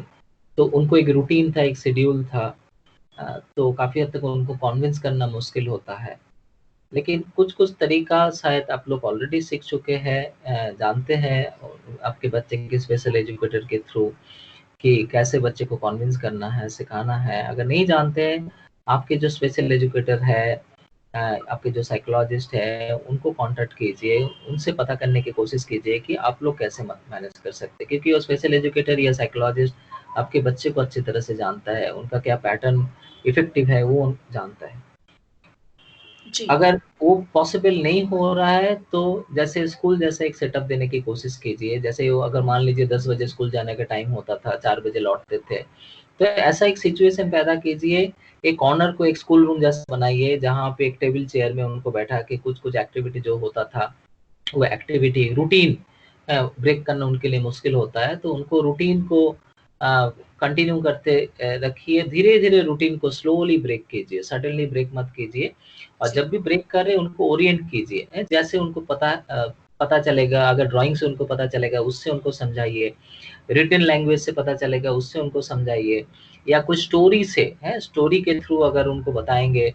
तो उनको एक रूटीन था, एक शेड्यूल था, तो काफ़ी हद तक उनको कन्विंस करना मुश्किल होता है। लेकिन कुछ-कुछ तरीका शायद आप लोग ऑलरेडी सीख चुके हैं, जानते हैं और आपके बच्चे के स्पेशल एजुकेटर के थ्रू कि कैसे बच्चे को कन्विंस करना है, सिखाना है। अगर नहीं जानते हैं, आपके जो स्पेशल एजुकेटर है, आपके जो साइकोलॉजिस्ट है, उनको कॉन्टैक्ट कीजिए, उनसे पता करने की कोशिश कीजिए कि आप लोग कैसे म मैनेज कर सकते हैं। क्योंकि वो स्पेशल एजुकेटर या साइकोलॉजिस्ट आपके बच्चे को अच्छी तरह से जानता है, उनका क्या पैटर्न इफ़ेक्टिव है, वो जानता है। जी, अगर वो पॉसिबल नहीं हो रहा है, तो जैसे स्कूल जैसा एक सेटअप देने की कोशिश कीजिए। जैसे वो अगर मान लीजिए 10 बजे स्कूल जाने का टाइम होता था, 4 बजे लौटते थे, तो ऐसा एक सिचुएशन पैदा कीजिए, एक कॉर्नर को एक स्कूल रूम जैसा बनाइए, जहाँ पे एक टेबल चेयर में उनको बैठा के कुछ-कुछ एक्टिविटी जो होता था, वो एक्टिविटी रूटीन ब्रेक करना उनके लिए मुश्किल होता है, तो उनको रूटीन को कंटिन्यू करते रखिए। धीरे-धीरे रूटीन को स्लोली ब्रेक कीजिए, सडनली ब्रेक मत कीजिए और जी, जब भी ब्रेक कर रहे हैं उनको ओरिएंट कीजिए। जैसे उनको पता चलेगा, अगर ड्राइंग से उनको पता चलेगा, उससे उनको समझाइए। रिटन लैंग्वेज से पता चलेगा, उससे उनको समझाइए या कुछ स्टोरी से, स्टोरी के थ्रू अगर उनको बताएँगे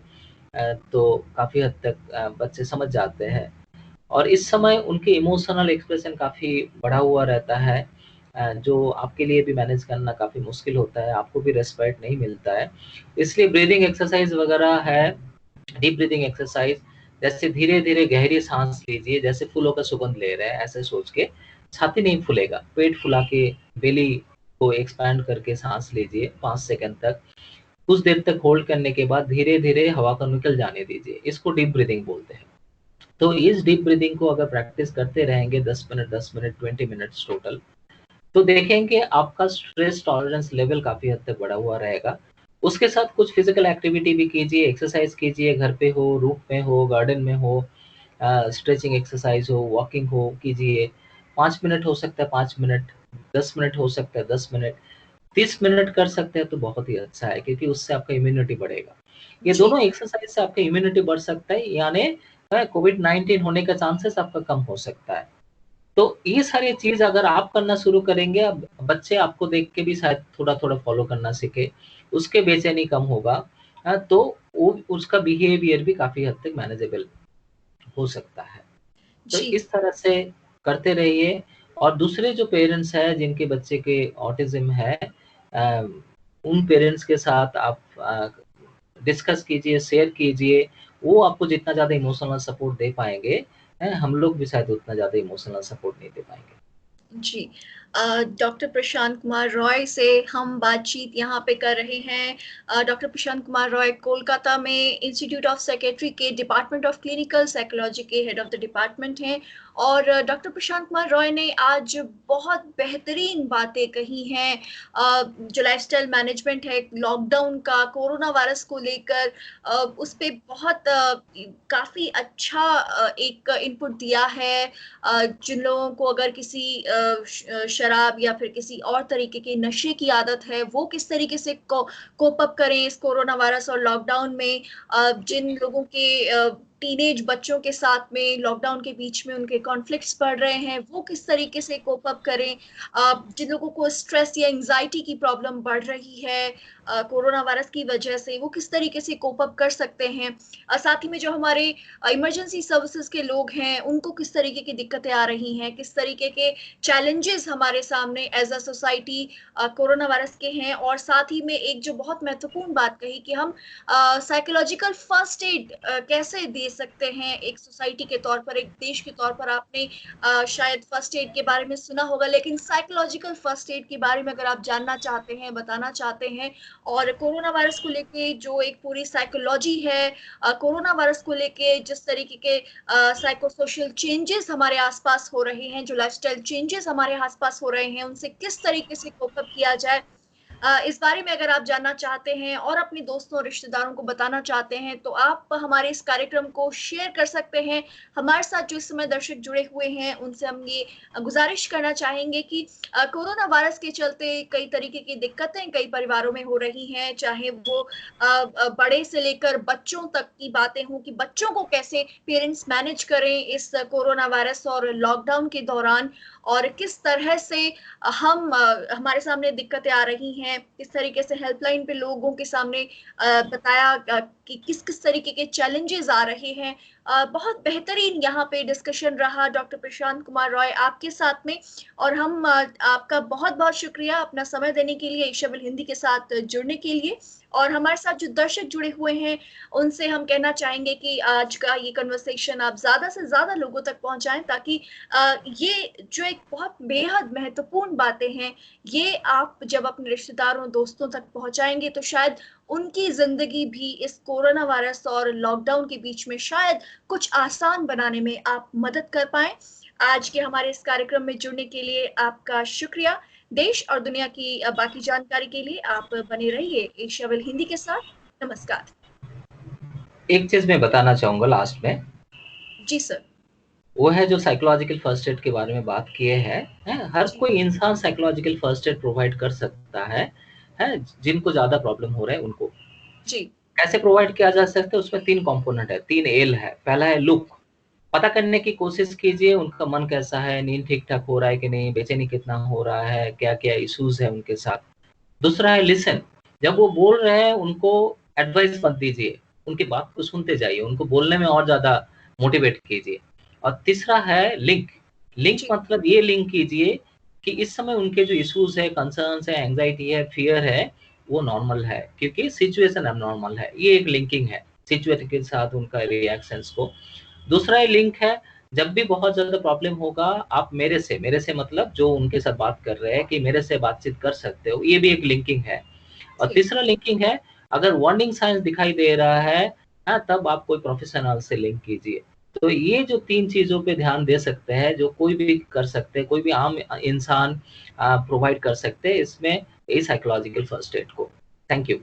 तो काफ़ी हद तक बच्चे समझ जाते हैं। और इस समय उनके इमोशनल एक्सप्रेशन काफ़ी बढ़ा हुआ रहता है, जो आपके लिए भी मैनेज करना काफ़ी मुश्किल होता है, आपको भी रिस्पेक्ट नहीं मिलता है। इसलिए ब्रीथिंग एक्सरसाइज़ वगैरह है, डीप ब्रीथिंग एक्सरसाइज़, जैसे धीरे-धीरे गहरी साँस लीजिए, जैसे फूलों का सुगंध ले रहे हैं, ऐसे सोच के। छाती नहीं फूलेगा, पेट फुला के बेली को एक्सपैंड करके साँस लीजिए 5 सेकंड तक। कुछ देर तक होल्ड करने के बाद धीरे-धीरे हवा को निकल जाने दीजिए। इसको डीप ब्रीथिंग बोलते हैं। तो इस डीप ब्रीथिंग को अगर प्रैक्टिस करते रहेंगे 10 मिनट 20 मिनट्स टोटल, तो देखेंगे आपका स्ट्रेस टॉलरेंस लेवल काफ़ी हद तक बढ़ा हुआ रहेगा। उसके साथ कुछ फिज़िकल एक्टिविटी भी कीजिए, एक्सरसाइज़ कीजिए, घर पे हो, रूफ में हो, गार्डन में हो, स्ट्रेचिंग एक्सरसाइज़ हो, वॉकिंग हो, कीजिए। 5 मिनट हो सकता है 5 मिनट, 10 मिनट हो सकता है 10 मिनट, 30 मिनट कर सकते हैं तो बहुत ही अच्छा है, क्योंकि उससे आपका इम्यूनिटी बढ़ेगा। ये जी, दोनों एक्सरसाइज से आपका इम्यूनिटी बढ़ सकता है, यानी कोविड-19 होने का चांसेस आपका कम हो सकता है। तो ये सारी चीज़ अगर आप करना शुरू करेंगे, अब बच्चे आपको देख के भी शायद थोड़ा-थोड़ा फ़ॉलो करना सीखे, उसके बेचैनी कम होगा, तो वो उसका बिहेवियर भी काफ़ी हद तक मैनेजेबल हो सकता है। तो जी, इस तरह से करते रहिए। और दूसरे जो पेरेंट्स हैं जिनके बच्चे के ऑटिज़्म है, अ, उन पेरेंट्स के साथ आप डिस्कस कीजिए, शेयर कीजिए। वो आपको जितना ज़्यादा इमोशनल सपोर्ट दे पाएँगे, हम लोग भी शायद उतना ज़्यादा इमोशनल सपोर्ट नहीं दे पाएँगे। जी। डॉक्टर प्रशांत कुमार रॉय से हम बातचीत यहाँ पे कर रहे हैं। डॉक्टर प्रशांत कुमार रॉय कोलकाता में इंस्टीट्यूट ऑफ साइकेट्री के डिपार्टमेंट ऑफ क्लिनिकल साइकोलॉजी के हेड ऑफ द डिपार्टमेंट हैं और डॉक्टर प्रशांत कुमार रॉय ने आज बहुत बेहतरीन बातें कही हैं। जो लाइफ़स्टाइल मैनेजमेंट है, लॉकडाउन का, कोरोना वायरस को लेकर उस पे बहुत काफ़ी अच्छा एक इनपुट दिया है। जिन लोगों को अगर किसी शराब या फिर किसी और तरीके के नशे की आदत है, वो किस तरीके से कोप अप करें इस कोरोना वायरस और लॉकडाउन में। जिन लोगों के टीनेज बच्चों के साथ में लॉकडाउन के बीच में उनके कॉन्फ्लिक्ट्स बढ़ रहे हैं, वो किस तरीके से कोप अप करें। जिन लोगों को स्ट्रेस या एंग्जायटी की प्रॉब्लम बढ़ रही है कोरोना वायरस की वजह से, वो किस तरीके से कोप अप कर सकते हैं। साथ ही में जो हमारे इमरजेंसी सर्विसेज के लोग हैं, उनको किस तरीके की दिक्कतें आ रही हैं, किस तरीके के चैलेंजेस हमारे सामने as a society corona virus के हैं। और साथ ही में एक जो बहुत महत्वपूर्ण बात कही कि हम साइकोलॉजिकल फर्स्ट एड कैसे दे सकते हैं एक सोसाइटी के तौर पर, एक देश के तौर पर। आपने शायद फर्स्ट एड के बारे में सुना होगा, लेकिन साइकोलॉजिकल फर्स्ट एड के बारे में अगर आप जानना चाहते हैं, बताना चाहते हैं और कोरोना वायरस को लेके जो एक पूरी साइकोलॉजी है, कोरोना वायरस को लेके जिस तरीके के साइको सोशल चेंजेस हमारे आसपास हो रहे हैं, जो लाइफस्टाइल चेंजेस हमारे आसपास हो रहे हैं, उनसे किस तरीके से कोप अप किया जाए, इस बारे में अगर आप जानना चाहते हैं और अपने दोस्तों और रिश्तेदारों को बताना चाहते हैं, तो आप हमारे इस कार्यक्रम को शेयर कर सकते हैं। हमारे साथ जो इस समय दर्शक जुड़े हुए हैं, उनसे हम ये गुज़ारिश करना चाहेंगे कि कोरोना वायरस के चलते कई तरीके की दिक्कतें कई परिवारों में हो रही हैं, चाहे वो बड़े से लेकर बच्चों तक की बातें हों कि बच्चों को कैसे पेरेंट्स मैनेज करें इस कोरोना वायरस और लॉकडाउन के दौरान, और किस तरह से हमारे सामने दिक्कतें आ रही हैं, किस तरीके से हेल्पलाइन पे लोगों के सामने बताया कि किस-किस तरीके के चैलेंजेज़ आ रहे हैं। बहुत बेहतरीन यहाँ पे डिस्कशन रहा डॉक्टर प्रशांत कुमार रॉय आपके साथ में, और हम आपका बहुत-बहुत शुक्रिया अपना समय देने के लिए, एशिया विल हिंदी के साथ जुड़ने के लिए। और हमारे साथ जो दर्शक जुड़े हुए हैं, उनसे हम कहना चाहेंगे कि आज का ये कन्वर्सेशन आप ज़्यादा से ज़्यादा लोगों तक पहुँचाएँ, ताकि ये जो एक बहुत बेहद महत्वपूर्ण बातें हैं, ये आप जब अपने रिश्तेदारों, दोस्तों तक पहुँचाएँगे, तो शायद उनकी ज़िंदगी भी इस कोरोना वायरस और लॉकडाउन के बीच में शायद कुछ आसान बनाने में आप मदद कर पाएँ। आज के हमारे इस कार्यक्रम में जुड़ने के लिए आपका शुक्रिया। देश और दुनिया की बाकी जानकारी के लिए आप बने रहिए एशिया विल हिंदी के साथ। नमस्कार। एक चीज़ मैं बताना चाहूँगा लास्ट में। जी सर। वो है जो साइकोलॉजिकल फर्स्ट एड के बारे में बात किए हैं, हर जी, कोई इंसान साइकोलॉजिकल फर्स्ट एड प्रोवाइड कर सकता है, जिनको ज़्यादा प्रॉब्लम हो रहा है उनको। जी, कैसे प्रोवाइड किया जा सकता है? उसमें 3 कंपोनेंट है, 3 एल है। पहला है लुक, पता करने की कोशिश कीजिए उनका मन कैसा है, नींद ठीक-ठाक हो रहा है कि नहीं, बेचैनी कितना हो रहा है, क्या-क्या इश्यूज़ है उनके साथ। दूसरा है लिसन, जब वो बोल रहे हैं उनको एडवाइस मत दीजिए, उनकी बात को सुनते जाइए, उनको बोलने में और ज़्यादा मोटिवेट कीजिए। और तीसरा है लिंक, लिंक जी, मतलब ये लिंक कीजिए कि इस समय उनके जो इश्यूज़ है, कंसर्न्स है, एंग्ज़ायटी है, फ़ियर है, वो नॉर्मल है क्योंकि सिचुएशन अबनॉर्मल है। ये एक लिंकिंग है, सिचुएशन के साथ उनका रिएक्शंस को। दूसरा ये लिंक है, जब भी बहुत ज़्यादा प्रॉब्लम होगा आप मेरे से मतलब जो उनके साथ बात कर रहे हैं कि मेरे से बातचीत कर सकते हो, ये भी एक लिंकिंग है। और जी। तीसरा लिंकिंग है, अगर वार्निंग साइन्स दिखाई दे रहा है, हाँ, तब आप कोई प्रोफ़ेशनल से लिंक कीजिए। तो ये जो 3 चीज़ों पे ध्यान दे सकते हैं, जो कोई भी कर सकते हैं, कोई भी आम इंसान प्रोवाइड कर सकते हैं इसमें इस साइकोलॉजिकल फर्स्ट एड को। Thank you.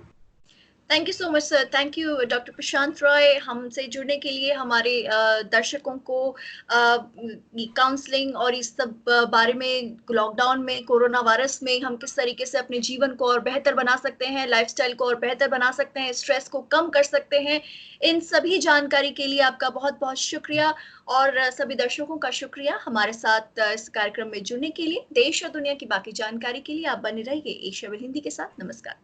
Thank you so much sir. Thank you doctor Prashant Roy हमसे जुड़ने के लिए, हमारे दर्शकों को काउंसलिंग और इस सब बारे में, लॉकडाउन में, कोरोना वायरस में हम किस तरीके से अपने जीवन को और बेहतर बना सकते हैं, लाइफस्टाइल को और बेहतर बना सकते हैं, स्ट्रेस को कम कर सकते हैं। इन सभी जानकारी के लिए आपका बहुत-बहुत शुक्रिया, और सभी दर्शकों का शुक्रिया हमारे साथ इस कार्यक्रम में जुड़ने के लिए। देश और दुनिया की बाकी जानकारी के लिए आप बने रहिए एशिया विल हिंदी के साथ। नमस्कार।